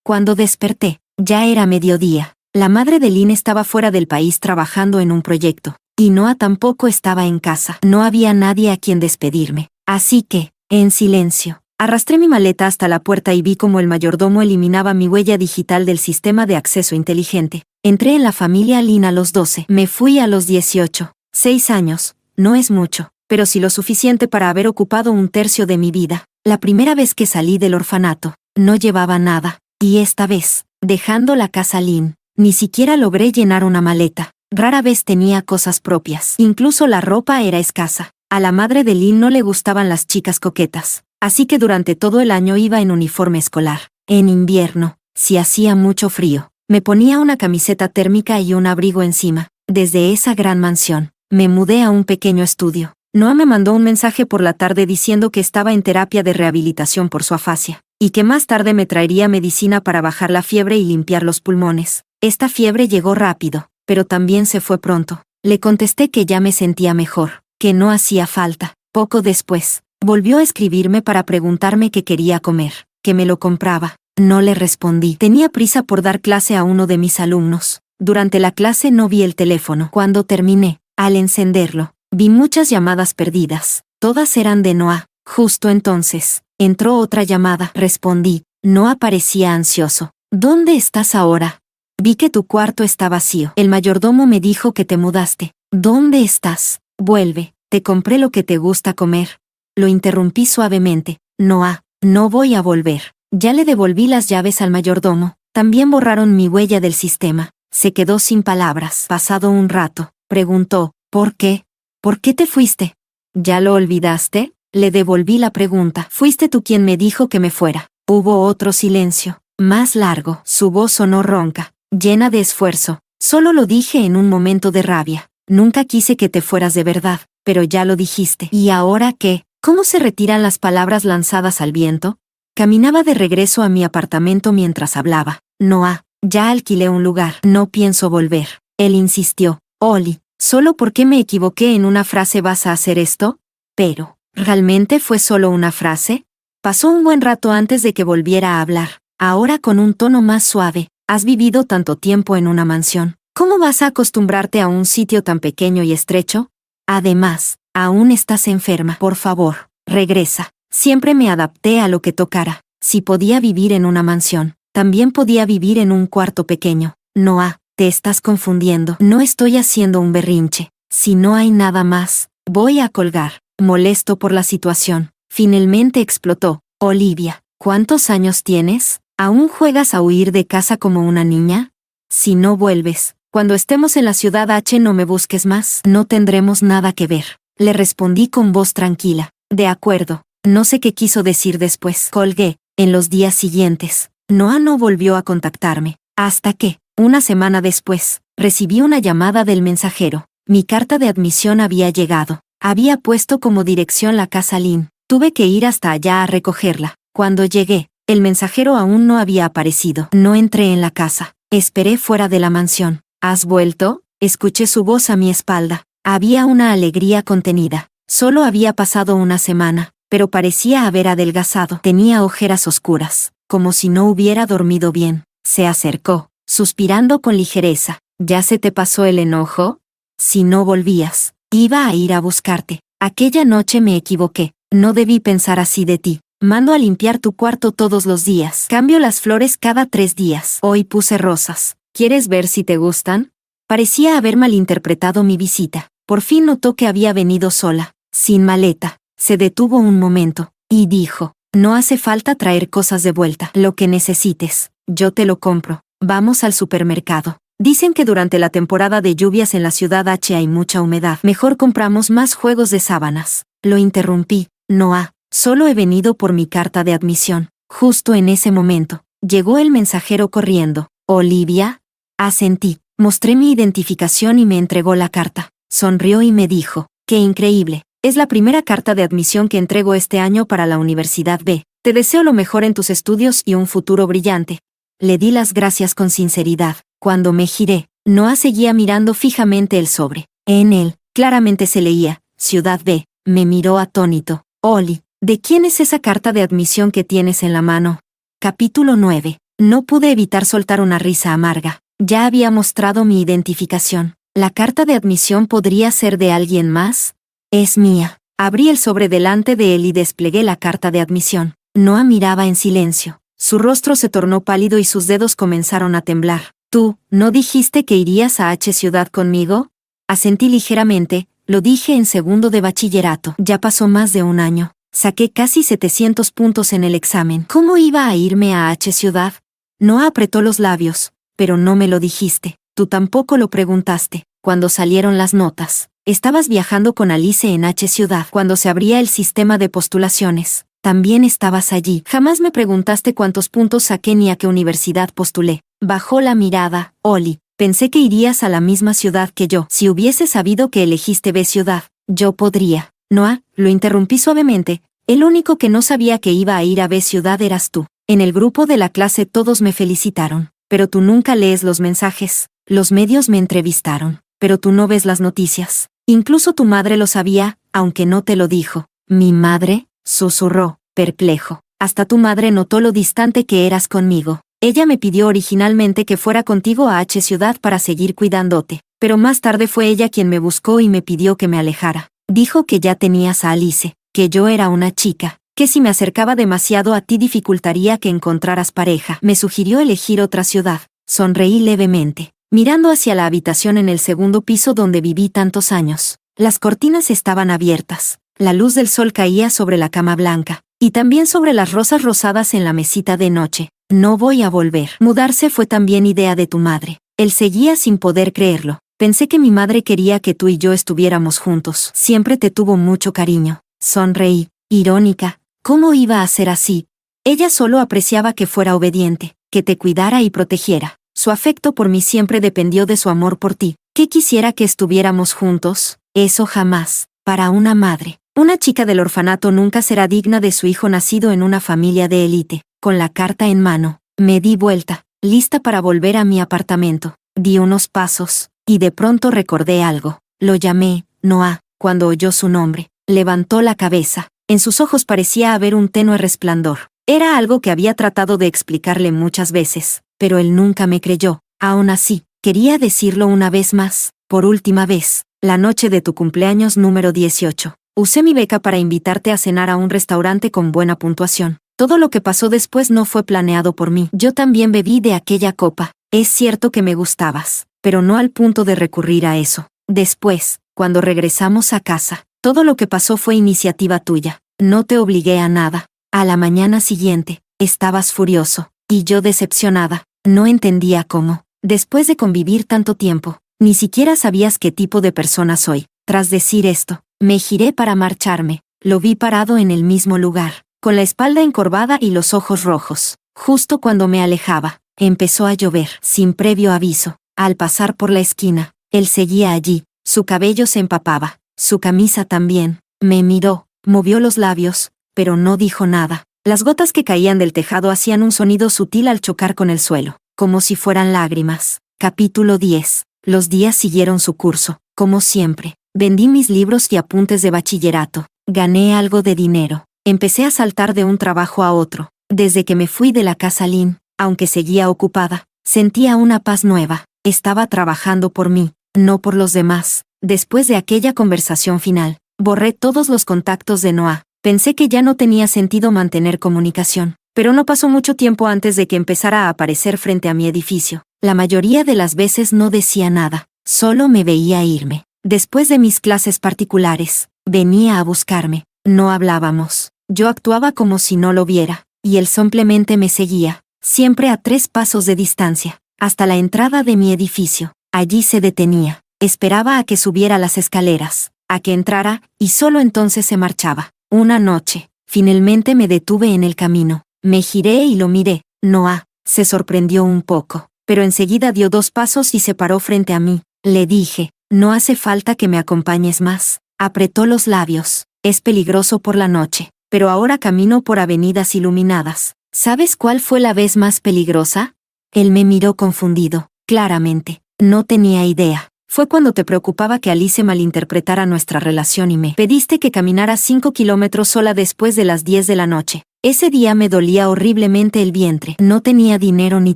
Cuando desperté, ya era mediodía. La madre de Lynn estaba fuera del país trabajando en un proyecto, y Noah tampoco estaba en casa. No había nadie a quien despedirme. Así que, en silencio, arrastré mi maleta hasta la puerta y vi cómo el mayordomo eliminaba mi huella digital del sistema de acceso inteligente. Entré en la familia Lynn a los 12. Me fui a los 18. 6 años. No es mucho, pero sí lo suficiente para haber ocupado un tercio de mi vida. La primera vez que salí del orfanato, no llevaba nada. Y esta vez, dejando la casa Lynn, ni siquiera logré llenar una maleta. Rara vez tenía cosas propias. Incluso la ropa era escasa. A la madre de Lynn no le gustaban las chicas coquetas, así que durante todo el año iba en uniforme escolar. En invierno, si hacía mucho frío, me ponía una camiseta térmica y un abrigo encima. Desde esa gran mansión, me mudé a un pequeño estudio. Noah me mandó un mensaje por la tarde diciendo que estaba en terapia de rehabilitación por su afasia, y que más tarde me traería medicina para bajar la fiebre y limpiar los pulmones. Esta fiebre llegó rápido, pero también se fue pronto. Le contesté que ya me sentía mejor, que no hacía falta. Poco después, volvió a escribirme para preguntarme qué quería comer, que me lo compraba. No le respondí. Tenía prisa por dar clase a uno de mis alumnos. Durante la clase no vi el teléfono. Cuando terminé, al encenderlo, vi muchas llamadas perdidas. Todas eran de Noah. Justo entonces, entró otra llamada. Respondí. Noah parecía ansioso. ¿Dónde estás ahora? Vi que tu cuarto está vacío. El mayordomo me dijo que te mudaste. ¿Dónde estás? Vuelve. Te compré lo que te gusta comer. Lo interrumpí suavemente. Noah, no voy a volver. Ya le devolví las llaves al mayordomo. También borraron mi huella del sistema. Se quedó sin palabras. Pasado un rato, preguntó, ¿por qué? ¿Por qué te fuiste? ¿Ya lo olvidaste? Le devolví la pregunta. Fuiste tú quien me dijo que me fuera. Hubo otro silencio, más largo. Su voz sonó ronca, llena de esfuerzo. Solo lo dije en un momento de rabia. Nunca quise que te fueras de verdad, pero ya lo dijiste. ¿Y ahora qué? ¿Cómo se retiran las palabras lanzadas al viento? Caminaba de regreso a mi apartamento mientras hablaba. Noah, ya alquilé un lugar. No pienso volver. Él insistió. Oli, ¿solo porque me equivoqué en una frase vas a hacer esto? Pero, ¿realmente fue solo una frase? Pasó un buen rato antes de que volviera a hablar. Ahora con un tono más suave. Has vivido tanto tiempo en una mansión. ¿Cómo vas a acostumbrarte a un sitio tan pequeño y estrecho? Además, aún estás enferma. Por favor, regresa. Siempre me adapté a lo que tocara. Si podía vivir en una mansión, también podía vivir en un cuarto pequeño. Noah, te estás confundiendo. No estoy haciendo un berrinche. Si no hay nada más, voy a colgar. Molesto por la situación, finalmente explotó. Olivia, ¿cuántos años tienes? ¿Aún juegas a huir de casa como una niña? Si no vuelves, cuando estemos en la ciudad H no me busques más. No tendremos nada que ver. Le respondí con voz tranquila. De acuerdo. No sé qué quiso decir después. Colgué. En los días siguientes, Noah no volvió a contactarme. Hasta que, una semana después, recibí una llamada del mensajero. Mi carta de admisión había llegado. Había puesto como dirección la casa Lynn. Tuve que ir hasta allá a recogerla. Cuando llegué, el mensajero aún no había aparecido. No entré en la casa. Esperé fuera de la mansión. ¿Has vuelto? Escuché su voz a mi espalda. Había una alegría contenida. Solo había pasado una semana, pero parecía haber adelgazado. Tenía ojeras oscuras, como si no hubiera dormido bien. Se acercó, suspirando con ligereza. ¿Ya se te pasó el enojo? Si no volvías, iba a ir a buscarte. Aquella noche me equivoqué. No debí pensar así de ti. Mando a limpiar tu cuarto todos los días. Cambio las flores cada 3 días. Hoy puse rosas. ¿Quieres ver si te gustan? Parecía haber malinterpretado mi visita. Por fin notó que había venido sola, sin maleta. Se detuvo un momento, y dijo, no hace falta traer cosas de vuelta. Lo que necesites, yo te lo compro. Vamos al supermercado. Dicen que durante la temporada de lluvias en la ciudad H hay mucha humedad. Mejor compramos más juegos de sábanas. Lo interrumpí. Noah, solo he venido por mi carta de admisión. Justo en ese momento, llegó el mensajero corriendo. Olivia. Asentí. Mostré mi identificación y me entregó la carta. Sonrió y me dijo, qué increíble. Es la primera carta de admisión que entrego este año para la Universidad B. Te deseo lo mejor en tus estudios y un futuro brillante. Le di las gracias con sinceridad. Cuando me giré, Noah seguía mirando fijamente el sobre. En él, claramente se leía, Ciudad B. Me miró atónito. Oli, ¿de quién es esa carta de admisión que tienes en la mano? Capítulo 9. No pude evitar soltar una risa amarga. Ya había mostrado mi identificación. ¿La carta de admisión podría ser de alguien más? Es mía. Abrí el sobre delante de él y desplegué la carta de admisión. Noah miraba en silencio. Su rostro se tornó pálido y sus dedos comenzaron a temblar. ¿Tú, no dijiste que irías a H ciudad conmigo? Asentí ligeramente, Lo dije en segundo de bachillerato. Ya pasó más de un año. Saqué casi 700 puntos en el examen. ¿Cómo iba a irme a H ciudad? Noah apretó los labios. Pero no me lo dijiste. Tú tampoco lo preguntaste. Cuando salieron las notas, estabas viajando con Alice en H ciudad. Cuando se abría el sistema de postulaciones, también estabas allí. Jamás me preguntaste cuántos puntos saqué ni a qué universidad postulé. Bajó la mirada. Oli, pensé que irías a la misma ciudad que yo. Si hubiese sabido que elegiste B ciudad, yo podría. Noah, lo interrumpí suavemente. El único que no sabía que iba a ir a B ciudad eras tú. En el grupo de la clase todos me felicitaron. Pero tú nunca lees los mensajes. Los medios me entrevistaron. Pero tú no ves las noticias. Incluso tu madre lo sabía, aunque no te lo dijo. ¿Mi madre? Susurró, perplejo. Hasta tu madre notó lo distante que eras conmigo. Ella me pidió originalmente que fuera contigo a H ciudad para seguir cuidándote. Pero más tarde fue ella quien me buscó y me pidió que me alejara. Dijo que ya tenías a Alice, que yo era una chica, que si me acercaba demasiado a ti dificultaría que encontraras pareja. Me sugirió elegir otra ciudad. Sonreí levemente, mirando hacia la habitación en el segundo piso donde viví tantos años. Las cortinas estaban abiertas. La luz del sol caía sobre la cama blanca, y también sobre las rosas rosadas en la mesita de noche. No voy a volver. Mudarse fue también idea de tu madre. Él seguía sin poder creerlo. Pensé que mi madre quería que tú y yo estuviéramos juntos. Siempre te tuvo mucho cariño. Sonreí, irónica. ¿Cómo iba a ser así? Ella solo apreciaba que fuera obediente, que te cuidara y protegiera. Su afecto por mí siempre dependió de su amor por ti. ¿Qué quisiera que estuviéramos juntos? Eso jamás. Para una madre, una chica del orfanato nunca será digna de su hijo nacido en una familia de élite. Con la carta en mano, me di vuelta, lista para volver a mi apartamento. Di unos pasos, y de pronto recordé algo. Lo llamé, Noah. Cuando oyó su nombre, levantó la cabeza. En sus ojos parecía haber un tenue resplandor. Era algo que había tratado de explicarle muchas veces, pero él nunca me creyó. Aún así, quería decirlo una vez más, por última vez. La noche de tu cumpleaños número 18. Usé mi beca para invitarte a cenar a un restaurante con buena puntuación. Todo lo que pasó después no fue planeado por mí. Yo también bebí de aquella copa. Es cierto que me gustabas, pero no al punto de recurrir a eso. Después, cuando regresamos a casa, todo lo que pasó fue iniciativa tuya. No te obligué a nada. A la mañana siguiente, estabas furioso, y yo decepcionada. No entendía cómo, después de convivir tanto tiempo, ni siquiera sabías qué tipo de persona soy. Tras decir esto, me giré para marcharme. Lo vi parado en el mismo lugar, con la espalda encorvada y los ojos rojos. Justo cuando me alejaba, empezó a llover, sin previo aviso. Al pasar por la esquina, él seguía allí. Su cabello se empapaba, su camisa también. Me miró, movió los labios, pero no dijo nada. Las gotas que caían del tejado hacían un sonido sutil al chocar con el suelo, como si fueran lágrimas. Capítulo 10. Los días siguieron su curso, como siempre. Vendí mis libros y apuntes de bachillerato. Gané algo de dinero. Empecé a saltar de un trabajo a otro. Desde que me fui de la casa Lynn, aunque seguía ocupada, sentía una paz nueva. Estaba trabajando por mí, no por los demás. Después de aquella conversación final, borré todos los contactos de Noah. Pensé que ya no tenía sentido mantener comunicación, pero no pasó mucho tiempo antes de que empezara a aparecer frente a mi edificio. La mayoría de las veces no decía nada, solo me veía irme. Después de mis clases particulares, venía a buscarme. No hablábamos. Yo actuaba como si no lo viera, y él simplemente me seguía, siempre a 3 pasos de distancia, hasta la entrada de mi edificio. Allí se detenía. Esperaba a que subiera las escaleras, a que entrara, y solo entonces se marchaba. Una noche, finalmente me detuve en el camino. Me giré y lo miré. Noah se sorprendió un poco, pero enseguida dio 2 pasos y se paró frente a mí. Le dije, no hace falta que me acompañes más. Apretó los labios. Es peligroso por la noche, pero ahora camino por avenidas iluminadas. ¿Sabes cuál fue la vez más peligrosa? Él me miró confundido. Claramente, no tenía idea. Fue cuando te preocupaba que Alice malinterpretara nuestra relación y me pediste que caminara 5 kilómetros sola después de las 10 de la noche. Ese día me dolía horriblemente el vientre. No tenía dinero ni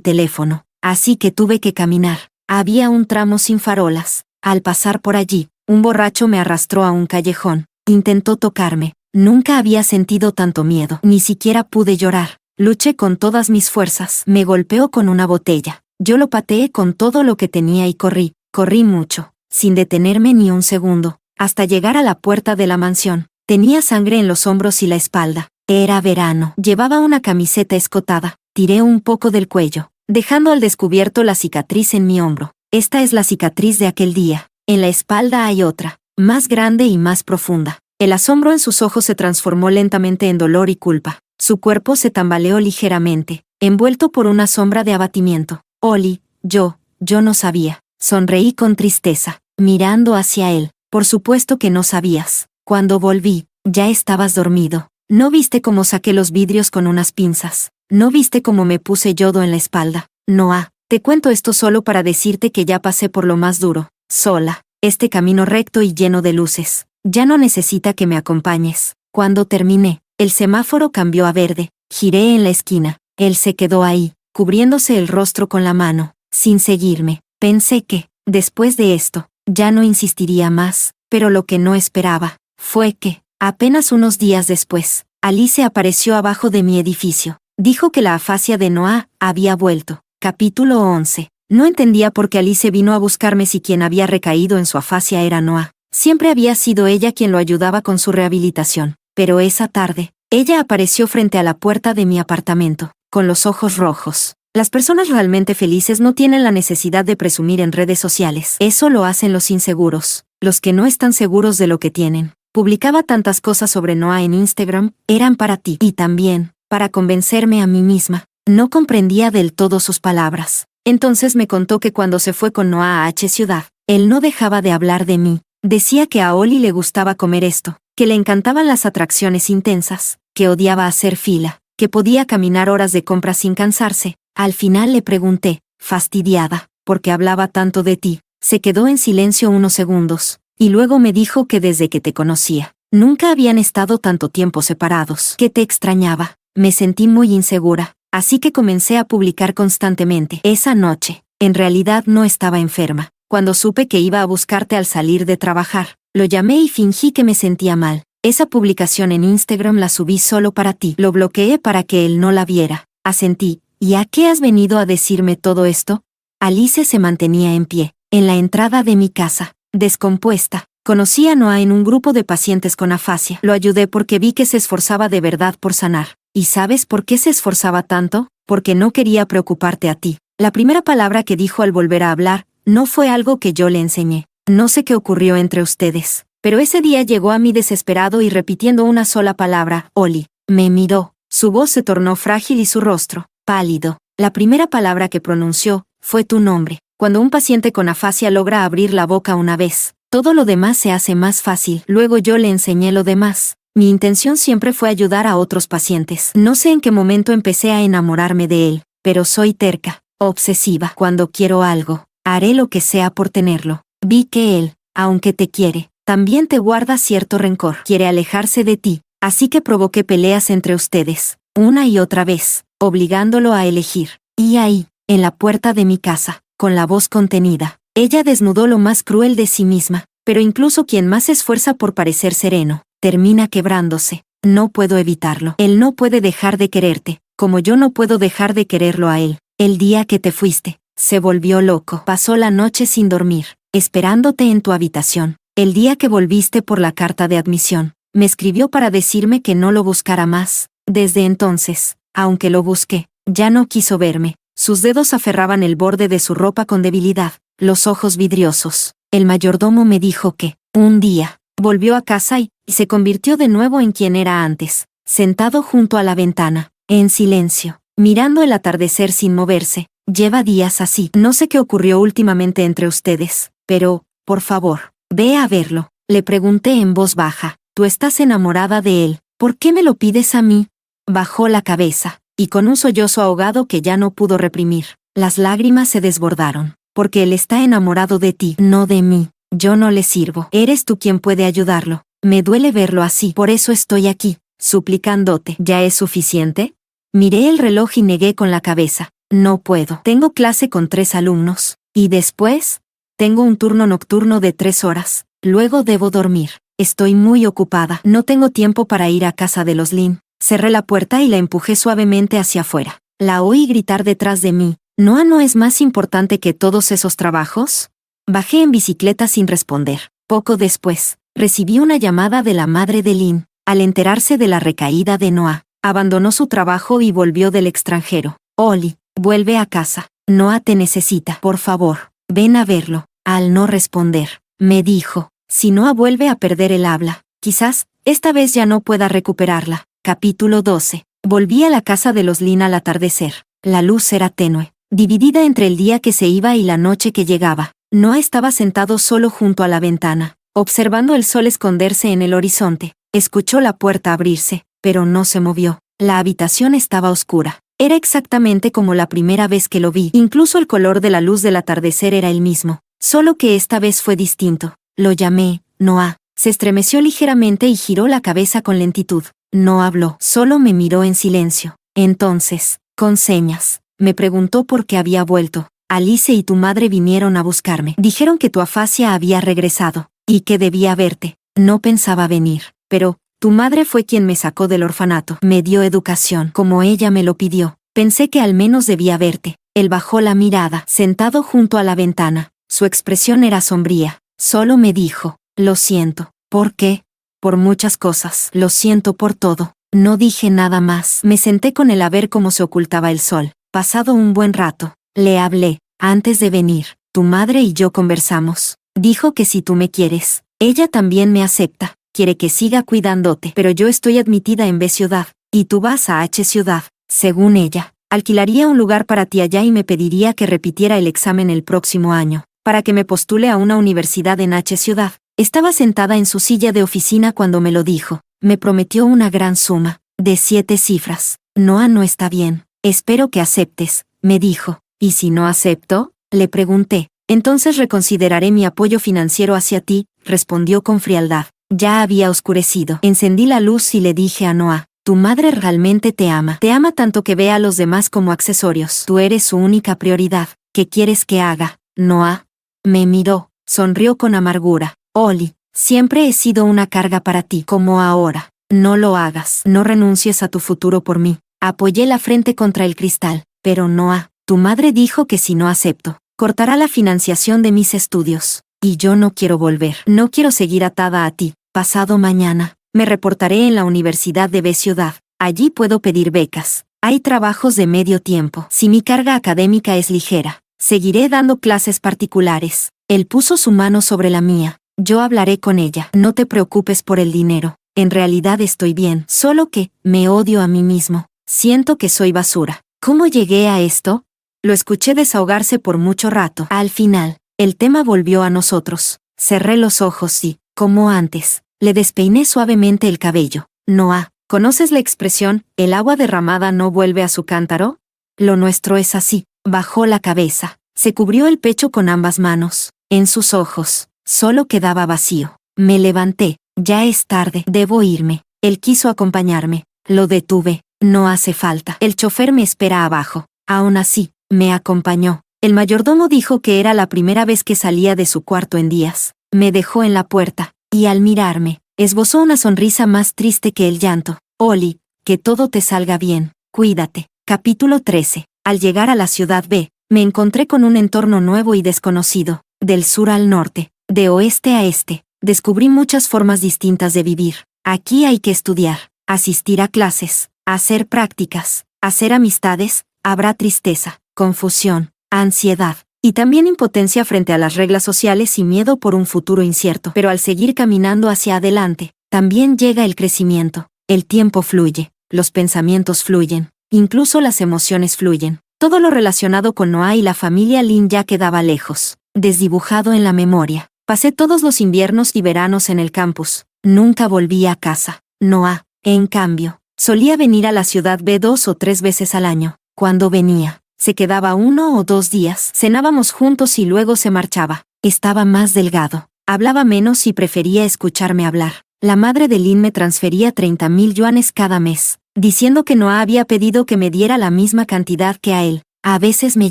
teléfono, así que tuve que caminar. Había un tramo sin farolas. Al pasar por allí, un borracho me arrastró a un callejón. Intentó tocarme. Nunca había sentido tanto miedo. Ni siquiera pude llorar. Luché con todas mis fuerzas. Me golpeó con una botella. Yo lo pateé con todo lo que tenía y corrí. Corrí mucho, sin detenerme ni un segundo. hasta llegar a la puerta de la mansión. Tenía sangre en los hombros y la espalda. Era verano. Llevaba una camiseta escotada. Tiré un poco del cuello, dejando al descubierto la cicatriz en mi hombro. Esta es la cicatriz de aquel día. En la espalda hay otra, más grande y más profunda. El asombro en sus ojos se transformó lentamente en dolor y culpa. Su cuerpo se tambaleó ligeramente, envuelto por una sombra de abatimiento. Oli, yo no sabía. Sonreí con tristeza, mirando hacia él. Por supuesto que no sabías. Cuando volví, ya estabas dormido. No viste cómo saqué los vidrios con unas pinzas. No viste cómo me puse yodo en la espalda. Noah, te cuento esto solo para decirte que ya pasé por lo más duro, sola. Este camino recto y lleno de luces. Ya no necesita que me acompañes. Cuando terminé, el semáforo cambió a verde. Giré en la esquina. Él se quedó ahí, cubriéndose el rostro con la mano, sin seguirme. Pensé que, después de esto, ya no insistiría más, pero lo que no esperaba fue que, apenas unos días después, Alice apareció abajo de mi edificio. Dijo que la afasia de Noah había vuelto. Capítulo 11. No entendía por qué Alice vino a buscarme si quien había recaído en su afasia era Noah. Siempre había sido ella quien lo ayudaba con su rehabilitación. Pero esa tarde, ella apareció frente a la puerta de mi apartamento, con los ojos rojos. Las personas realmente felices no tienen la necesidad de presumir en redes sociales. Eso lo hacen los inseguros, los que no están seguros de lo que tienen. Publicaba tantas cosas sobre Noah en Instagram, eran para ti. Y también, para convencerme a mí misma. No comprendía del todo sus palabras. Entonces me contó que cuando se fue con Noah a H ciudad, él no dejaba de hablar de mí. Decía que a Oli le gustaba comer esto, que le encantaban las atracciones intensas, que odiaba hacer fila, que podía caminar horas de compras sin cansarse. Al final le pregunté, fastidiada, ¿por qué hablaba tanto de ti? Se quedó en silencio unos segundos, y luego me dijo que desde que te conocía, nunca habían estado tanto tiempo separados, que te extrañaba. Me sentí muy insegura, así que comencé a publicar constantemente. Esa noche, en realidad no estaba enferma. Cuando supe que iba a buscarte al salir de trabajar, lo llamé y fingí que me sentía mal. Esa publicación en Instagram la subí solo para ti. Lo bloqueé para que él no la viera. Asentí. ¿Y a qué has venido a decirme todo esto? Alice se mantenía en pie, en la entrada de mi casa, descompuesta. Conocí a Noah en un grupo de pacientes con afasia. Lo ayudé porque vi que se esforzaba de verdad por sanar. ¿Y sabes por qué se esforzaba tanto? Porque no quería preocuparte a ti. La primera palabra que dijo al volver a hablar, no fue algo que yo le enseñé. No sé qué ocurrió entre ustedes, pero ese día llegó a mí desesperado y repitiendo una sola palabra, Oli. Me miró. Su voz se tornó frágil y su rostro, pálido. La primera palabra que pronunció fue tu nombre. Cuando un paciente con afasia logra abrir la boca una vez, todo lo demás se hace más fácil. Luego yo le enseñé lo demás. Mi intención siempre fue ayudar a otros pacientes. No sé en qué momento empecé a enamorarme de él, pero soy terca, obsesiva. Cuando quiero algo, haré lo que sea por tenerlo. Vi que él, aunque te quiere, también te guarda cierto rencor. Quiere alejarse de ti, así que provoqué peleas entre ustedes, una y otra vez, obligándolo a elegir. Y ahí, en la puerta de mi casa, con la voz contenida, ella desnudó lo más cruel de sí misma. Pero incluso quien más se esfuerza por parecer sereno, termina quebrándose. No puedo evitarlo. Él no puede dejar de quererte, como yo no puedo dejar de quererlo a él. El día que te fuiste, se volvió loco. Pasó la noche sin dormir, esperándote en tu habitación. El día que volviste por la carta de admisión, me escribió para decirme que no lo buscara más. Desde entonces, aunque lo busqué, ya no quiso verme. Sus dedos aferraban el borde de su ropa con debilidad, los ojos vidriosos. El mayordomo me dijo que, un día, volvió a casa y se convirtió de nuevo en quien era antes, sentado junto a la ventana, en silencio, mirando el atardecer sin moverse. Lleva días así. No sé qué ocurrió últimamente entre ustedes, pero, por favor, ve a verlo. Le pregunté en voz baja. Tú estás enamorada de él. ¿Por qué me lo pides a mí? Bajó la cabeza, y con un sollozo ahogado que ya no pudo reprimir, las lágrimas se desbordaron. Porque él está enamorado de ti, no de mí. Yo no le sirvo. Eres tú quien puede ayudarlo. Me duele verlo así. Por eso estoy aquí, suplicándote. ¿Ya es suficiente? Miré el reloj y negué con la cabeza. No puedo. Tengo clase con 3 alumnos. Y después, tengo un turno nocturno de 3 horas. Luego debo dormir. Estoy muy ocupada. No tengo tiempo para ir a casa de los Lin. Cerré la puerta y la empujé suavemente hacia afuera. La oí gritar detrás de mí. ¿Noah no es más importante que todos esos trabajos? Bajé en bicicleta sin responder. Poco después, recibí una llamada de la madre de Lynn. Al enterarse de la recaída de Noah, abandonó su trabajo y volvió del extranjero. Ollie, vuelve a casa. Noah te necesita. Por favor, ven a verlo. Al no responder, me dijo, si Noah vuelve a perder el habla, quizás, esta vez ya no pueda recuperarla. Capítulo 12. Volví a la casa de los Lynn al atardecer. La luz era tenue, dividida entre el día que se iba y la noche que llegaba. Noah estaba sentado solo junto a la ventana, observando el sol esconderse en el horizonte. Escuchó la puerta abrirse, pero no se movió. La habitación estaba oscura. Era exactamente como la primera vez que lo vi. Incluso el color de la luz del atardecer era el mismo, solo que esta vez fue distinto. Lo llamé, Noah. Se estremeció ligeramente y giró la cabeza con lentitud. No habló, solo me miró en silencio. Entonces, con señas, me preguntó por qué había vuelto. Alice y tu madre vinieron a buscarme. Dijeron que tu afasia había regresado, y que debía verte. No pensaba venir, pero tu madre fue quien me sacó del orfanato. Me dio educación, como ella me lo pidió. Pensé que al menos debía verte. Él bajó la mirada, sentado junto a la ventana. Su expresión era sombría. Solo me dijo, lo siento. ¿Por qué? Por muchas cosas. Lo siento por todo. No dije nada más. Me senté con él a ver cómo se ocultaba el sol. Pasado un buen rato, le hablé. Antes de venir, tu madre y yo conversamos. Dijo que si tú me quieres, ella también me acepta. Quiere que siga cuidándote, pero yo estoy admitida en B ciudad, y tú vas a H ciudad. Según ella, alquilaría un lugar para ti allá y me pediría que repitiera el examen el próximo año, para que me postule a una universidad en H ciudad. Estaba sentada en su silla de oficina cuando me lo dijo. Me prometió una gran suma, de 7 cifras. Noah no está bien. Espero que aceptes, me dijo. ¿Y si no acepto? Le pregunté. Entonces reconsideraré mi apoyo financiero hacia ti, respondió con frialdad. Ya había oscurecido. Encendí la luz y le dije a Noah, tu madre realmente te ama. Te ama tanto que ve a los demás como accesorios. Tú eres su única prioridad. ¿Qué quieres que haga, Noah? Me miró, sonrió con amargura. Ollie, siempre he sido una carga para ti, como ahora. No lo hagas. No renuncies a tu futuro por mí. Apoyé la frente contra el cristal. Pero Noah, tu madre dijo que si no acepto, cortará la financiación de mis estudios. Y yo no quiero volver. No quiero seguir atada a ti. Pasado mañana, me reportaré en la Universidad de B ciudad. Allí puedo pedir becas. Hay trabajos de medio tiempo. Si mi carga académica es ligera, seguiré dando clases particulares. Él puso su mano sobre la mía. Yo hablaré con ella. No te preocupes por el dinero. En realidad estoy bien. Solo que, me odio a mí mismo. Siento que soy basura. ¿Cómo llegué a esto? Lo escuché desahogarse por mucho rato. Al final, el tema volvió a nosotros. Cerré los ojos y, como antes, le despeiné suavemente el cabello. Noah, ¿conoces la expresión, el agua derramada no vuelve a su cántaro? Lo nuestro es así. Bajó la cabeza. Se cubrió el pecho con ambas manos. En sus ojos, solo quedaba vacío. Me levanté. Ya es tarde. Debo irme. Él quiso acompañarme. Lo detuve. No hace falta. El chofer me espera abajo. Aún así, me acompañó. El mayordomo dijo que era la primera vez que salía de su cuarto en días. Me dejó en la puerta, y al mirarme, esbozó una sonrisa más triste que el llanto. Ollie, que todo te salga bien. Cuídate. Capítulo 13. Al llegar a la ciudad B, me encontré con un entorno nuevo y desconocido. Del sur al norte, de oeste a este, descubrí muchas formas distintas de vivir. Aquí hay que estudiar, asistir a clases, hacer prácticas, hacer amistades. Habrá tristeza, confusión, ansiedad, y también impotencia frente a las reglas sociales y miedo por un futuro incierto. Pero al seguir caminando hacia adelante, también llega el crecimiento. El tiempo fluye, los pensamientos fluyen, incluso las emociones fluyen. Todo lo relacionado con Noah y la familia Lynn ya quedaba lejos, desdibujado en la memoria. Pasé todos los inviernos y veranos en el campus. Nunca volví a casa. Noah, en cambio, solía venir a la ciudad B 2 o 3 veces al año. Cuando venía, se quedaba 1 o 2 días, cenábamos juntos y luego se marchaba. Estaba más delgado, hablaba menos y prefería escucharme hablar. La madre de Lynn me transfería 30,000 yuanes cada mes, diciendo que Noah había pedido que me diera la misma cantidad que a él. A veces me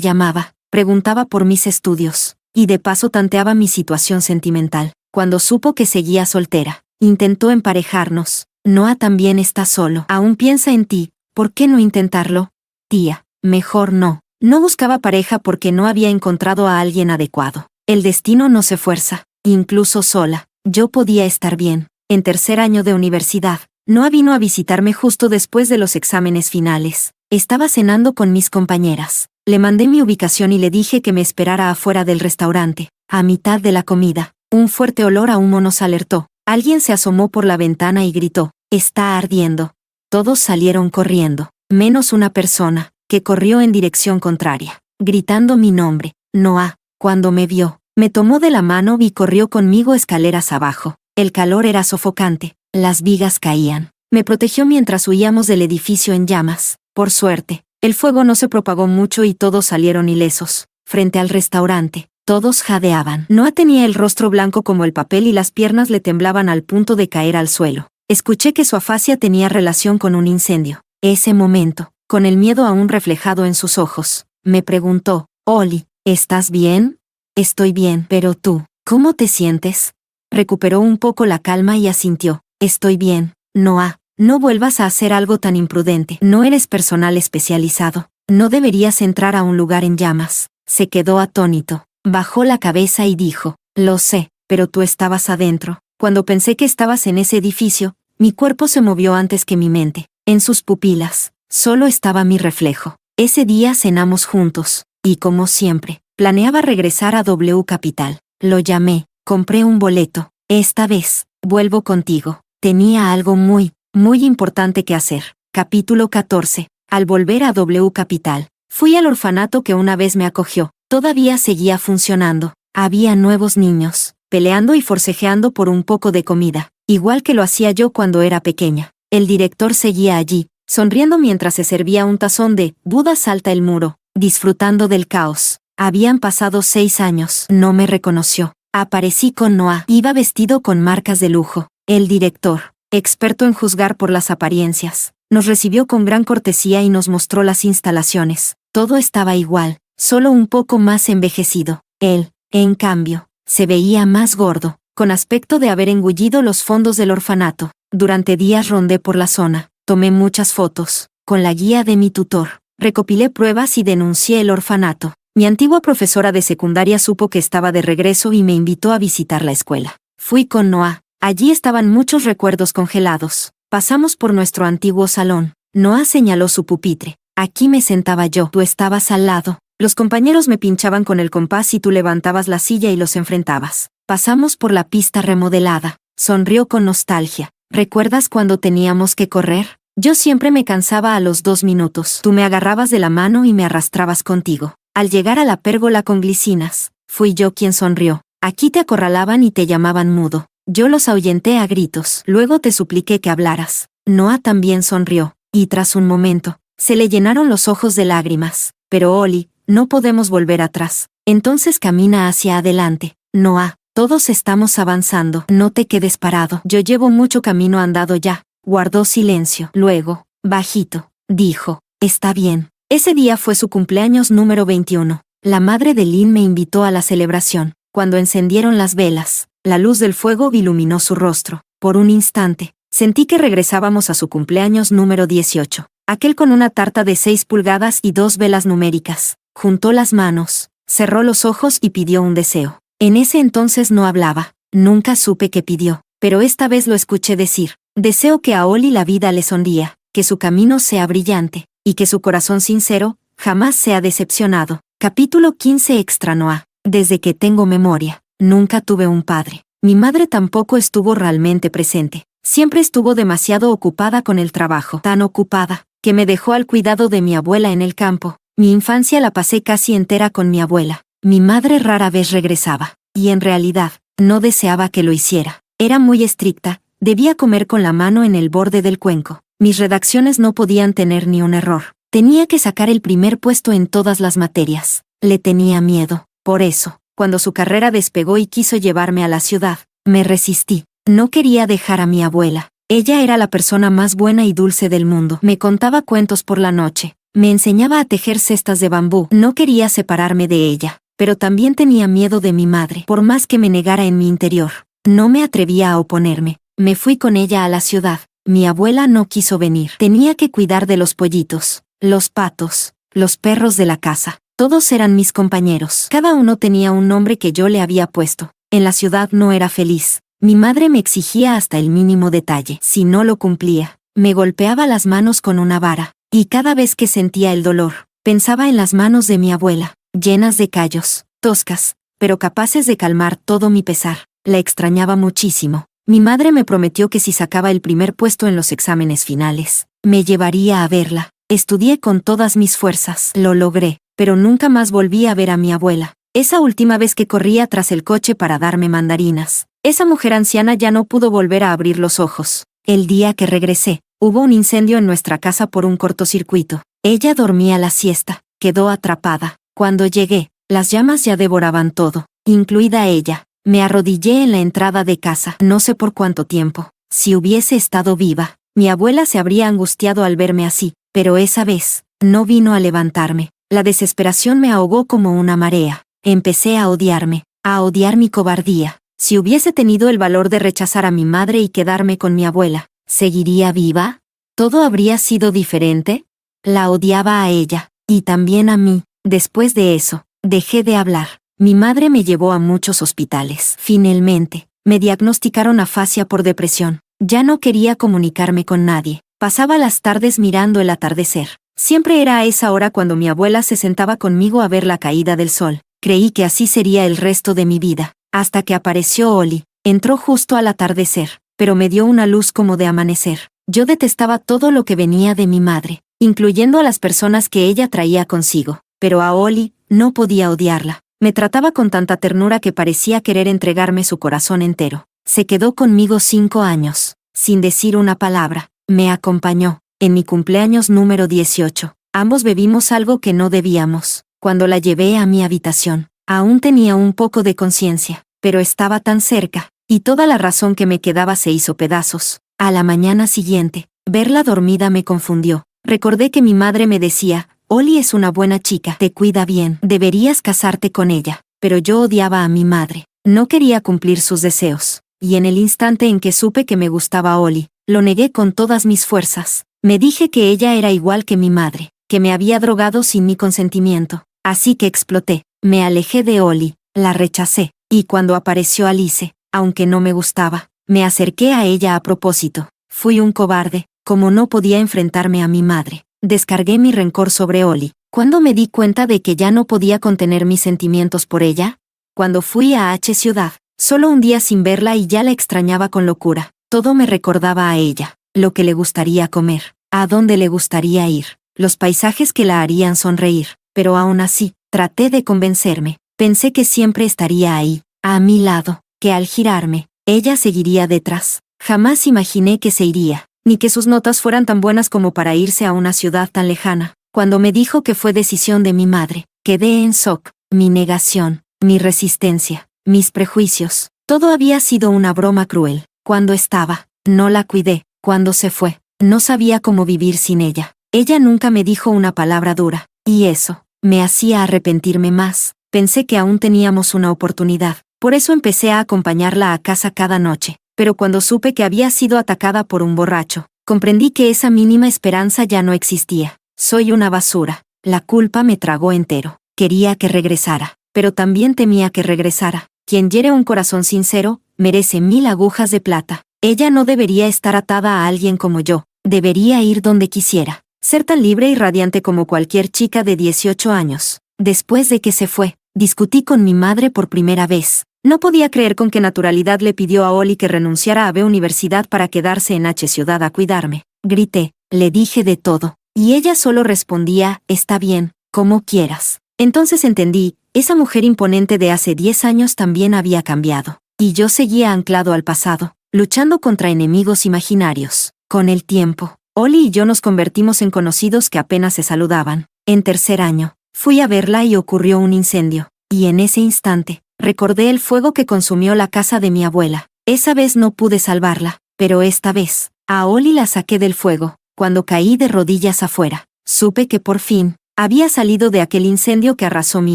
llamaba, preguntaba por mis estudios, y de paso tanteaba mi situación sentimental. Cuando supo que seguía soltera, intentó emparejarnos. Noah también está solo. Aún piensa en ti, ¿por qué no intentarlo? Tía, mejor no. No buscaba pareja porque no había encontrado a alguien adecuado. El destino no se fuerza, incluso sola. Yo podía estar bien. En tercer año de universidad, Noah vino a visitarme justo después de los exámenes finales. Estaba cenando con mis compañeras. Le mandé mi ubicación y le dije que me esperara afuera del restaurante. A mitad de la comida, un fuerte olor a humo nos alertó. Alguien se asomó por la ventana y gritó: «Está ardiendo». Todos salieron corriendo, menos una persona, que corrió en dirección contraria, gritando mi nombre, Noah. Cuando me vio, me tomó de la mano y corrió conmigo escaleras abajo. El calor era sofocante, las vigas caían. Me protegió mientras huíamos del edificio en llamas. Por suerte, el fuego no se propagó mucho y todos salieron ilesos. Frente al restaurante, todos jadeaban. Noah tenía el rostro blanco como el papel y las piernas le temblaban al punto de caer al suelo. Escuché que su afasia tenía relación con un incendio. Ese momento, con el miedo aún reflejado en sus ojos, me preguntó: «Oli, ¿estás bien?» «Estoy bien, pero tú, ¿cómo te sientes?» Recuperó un poco la calma y asintió: «Estoy bien, Noah. No vuelvas a hacer algo tan imprudente. No eres personal especializado. No deberías entrar a un lugar en llamas». Se quedó atónito. Bajó la cabeza y dijo: «Lo sé, pero tú estabas adentro. Cuando pensé que estabas en ese edificio, mi cuerpo se movió antes que mi mente. En sus pupilas, solo estaba mi reflejo». Ese día cenamos juntos, y como siempre, planeaba regresar a W Capital. Lo llamé, compré un boleto. «Esta vez, vuelvo contigo. Tenía algo muy importante que hacer». Capítulo 14. Al volver a W Capital, fui al orfanato que una vez me acogió. Todavía seguía funcionando. Había nuevos niños, peleando y forcejeando por un poco de comida, igual que lo hacía yo cuando era pequeña. El director seguía allí, sonriendo mientras se servía un tazón de «Buda salta el muro», disfrutando del caos. Habían pasado 6 años. No me reconoció. Aparecí con Noah. Iba vestido con marcas de lujo. El director, experto en juzgar por las apariencias, nos recibió con gran cortesía y nos mostró las instalaciones. Todo estaba igual, solo un poco más envejecido. Él, en cambio, se veía más gordo, con aspecto de haber engullido los fondos del orfanato. Durante días rondé por la zona, tomé muchas fotos. Con la guía de mi tutor, recopilé pruebas y denuncié el orfanato. Mi antigua profesora de secundaria supo que estaba de regreso y me invitó a visitar la escuela. Fui con Noah. Allí estaban muchos recuerdos congelados. Pasamos por nuestro antiguo salón. Noah señaló su pupitre. «Aquí me sentaba yo. Tú estabas al lado. Los compañeros me pinchaban con el compás y tú levantabas la silla y los enfrentabas». Pasamos por la pista remodelada. Sonrió con nostalgia. «¿Recuerdas cuando teníamos que correr? Yo siempre me cansaba a los 2 minutos. Tú me agarrabas de la mano y me arrastrabas contigo. Al llegar a la pérgola con glicinas, fui yo quien sonrió. Aquí te acorralaban y te llamaban mudo. Yo los ahuyenté a gritos. Luego te supliqué que hablaras». Noah también sonrió, y tras un momento, se le llenaron los ojos de lágrimas. «Pero Oli, no podemos volver atrás. Entonces camina hacia adelante. Noah, todos estamos avanzando. No te quedes parado. Yo llevo mucho camino andado ya». Guardó silencio. Luego, bajito, dijo: «Está bien». Ese día fue su cumpleaños número 21. La madre de Lynn me invitó a la celebración. Cuando encendieron las velas, la luz del fuego iluminó su rostro. Por un instante, sentí que regresábamos a su cumpleaños número 18. Aquel con una tarta de 6 pulgadas y 2 velas numéricas. Juntó las manos, cerró los ojos y pidió un deseo. En ese entonces no hablaba. Nunca supe qué pidió, pero esta vez lo escuché decir: «Deseo que a Oli la vida le sonría, que su camino sea brillante, y que su corazón sincero jamás sea decepcionado». Capítulo 15. Extra. Noah. Desde que tengo memoria, nunca tuve un padre. Mi madre tampoco estuvo realmente presente. Siempre estuvo demasiado ocupada con el trabajo. Tan ocupada, que me dejó al cuidado de mi abuela en el campo. Mi infancia la pasé casi entera con mi abuela. Mi madre rara vez regresaba. Y en realidad, no deseaba que lo hiciera. Era muy estricta. Debía comer con la mano en el borde del cuenco. Mis redacciones no podían tener ni un error. Tenía que sacar el primer puesto en todas las materias. Le tenía miedo. Por eso, cuando su carrera despegó y quiso llevarme a la ciudad, me resistí. No quería dejar a mi abuela. Ella era la persona más buena y dulce del mundo. Me contaba cuentos por la noche. Me enseñaba a tejer cestas de bambú. No quería separarme de ella. Pero también tenía miedo de mi madre. Por más que me negara en mi interior, no me atrevía a oponerme. Me fui con ella a la ciudad. Mi abuela no quiso venir. Tenía que cuidar de los pollitos, los patos, los perros de la casa. Todos eran mis compañeros. Cada uno tenía un nombre que yo le había puesto. En la ciudad no era feliz. Mi madre me exigía hasta el mínimo detalle. Si no lo cumplía, me golpeaba las manos con una vara, y cada vez que sentía el dolor, pensaba en las manos de mi abuela, llenas de callos, toscas, pero capaces de calmar todo mi pesar. La extrañaba muchísimo. Mi madre me prometió que si sacaba el primer puesto en los exámenes finales, me llevaría a verla. Estudié con todas mis fuerzas. Lo logré, pero nunca más volví a ver a mi abuela. Esa última vez que corría tras el coche para darme mandarinas, esa mujer anciana ya no pudo volver a abrir los ojos. El día que regresé, hubo un incendio en nuestra casa por un cortocircuito. Ella dormía la siesta, quedó atrapada. Cuando llegué, las llamas ya devoraban todo, incluida ella. Me arrodillé en la entrada de casa, no sé por cuánto tiempo. Si hubiese estado viva, mi abuela se habría angustiado al verme así, pero esa vez, no vino a levantarme. La desesperación me ahogó como una marea. Empecé a odiarme, a odiar mi cobardía. Si hubiese tenido el valor de rechazar a mi madre y quedarme con mi abuela, ¿seguiría viva? ¿Todo habría sido diferente? La odiaba a ella, y también a mí. Después de eso, dejé de hablar. Mi madre me llevó a muchos hospitales. Finalmente, me diagnosticaron afasia por depresión. Ya no quería comunicarme con nadie. Pasaba las tardes mirando el atardecer. Siempre era a esa hora cuando mi abuela se sentaba conmigo a ver la caída del sol. Creí que así sería el resto de mi vida, hasta que apareció Oli. Entró justo al atardecer, pero me dio una luz como de amanecer. Yo detestaba todo lo que venía de mi madre, incluyendo a las personas que ella traía consigo. Pero a Oli, no podía odiarla. Me trataba con tanta ternura que parecía querer entregarme su corazón entero. Se quedó conmigo 5 años, sin decir una palabra. Me acompañó, en mi cumpleaños número 18. Ambos bebimos algo que no debíamos. Cuando la llevé a mi habitación, aún tenía un poco de conciencia, pero estaba tan cerca, y toda la razón que me quedaba se hizo pedazos. A la mañana siguiente, verla dormida me confundió. Recordé que mi madre me decía, Oli es una buena chica, te cuida bien, deberías casarte con ella. Pero yo odiaba a mi madre, no quería cumplir sus deseos, y en el instante en que supe que me gustaba Oli, lo negué con todas mis fuerzas. Me dije que ella era igual que mi madre, que me había drogado sin mi consentimiento. Así que exploté, me alejé de Oli, la rechacé, y cuando apareció Alice, aunque no me gustaba, me acerqué a ella a propósito. Fui un cobarde, como no podía enfrentarme a mi madre. Descargué mi rencor sobre Oli. ¿Cuándo me di cuenta de que ya no podía contener mis sentimientos por ella? Cuando fui a H ciudad, solo un día sin verla y ya la extrañaba con locura. Todo me recordaba a ella, lo que le gustaría comer, a dónde le gustaría ir, los paisajes que la harían sonreír. Pero aún así, traté de convencerme. Pensé que siempre estaría ahí, a mi lado, que al girarme, ella seguiría detrás. Jamás imaginé que se iría, ni que sus notas fueran tan buenas como para irse a una ciudad tan lejana. Cuando me dijo que fue decisión de mi madre, quedé en shock. Mi negación, mi resistencia, mis prejuicios, todo había sido una broma cruel. Cuando estaba, no la cuidé. Cuando se fue, no sabía cómo vivir sin ella. Ella nunca me dijo una palabra dura. Y eso, me hacía arrepentirme más. Pensé que aún teníamos una oportunidad. Por eso empecé a acompañarla a casa cada noche. Pero cuando supe que había sido atacada por un borracho, comprendí que esa mínima esperanza ya no existía. Soy una basura. La culpa me tragó entero. Quería que regresara, pero también temía que regresara. Quien hiere un corazón sincero, merece 1000 agujas de plata. Ella no debería estar atada a alguien como yo. Debería ir donde quisiera. Ser tan libre y radiante como cualquier chica de 18 años. Después de que se fue, discutí con mi madre por primera vez. No podía creer con qué naturalidad le pidió a Oli que renunciara a B Universidad para quedarse en H ciudad a cuidarme. Grité, le dije de todo, y ella solo respondía, está bien, como quieras. Entonces entendí, esa mujer imponente de hace 10 años también había cambiado, y yo seguía anclado al pasado, luchando contra enemigos imaginarios. Con el tiempo, Oli y yo nos convertimos en conocidos que apenas se saludaban. En tercer año, fui a verla y ocurrió un incendio, y en ese instante, recordé el fuego que consumió la casa de mi abuela. Esa vez no pude salvarla, pero esta vez, a Oli la saqué del fuego. Cuando caí de rodillas afuera, supe que por fin, había salido de aquel incendio que arrasó mi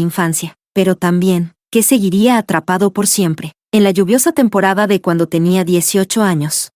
infancia, pero también, que seguiría atrapado por siempre. En la lluviosa temporada de cuando tenía 18 años,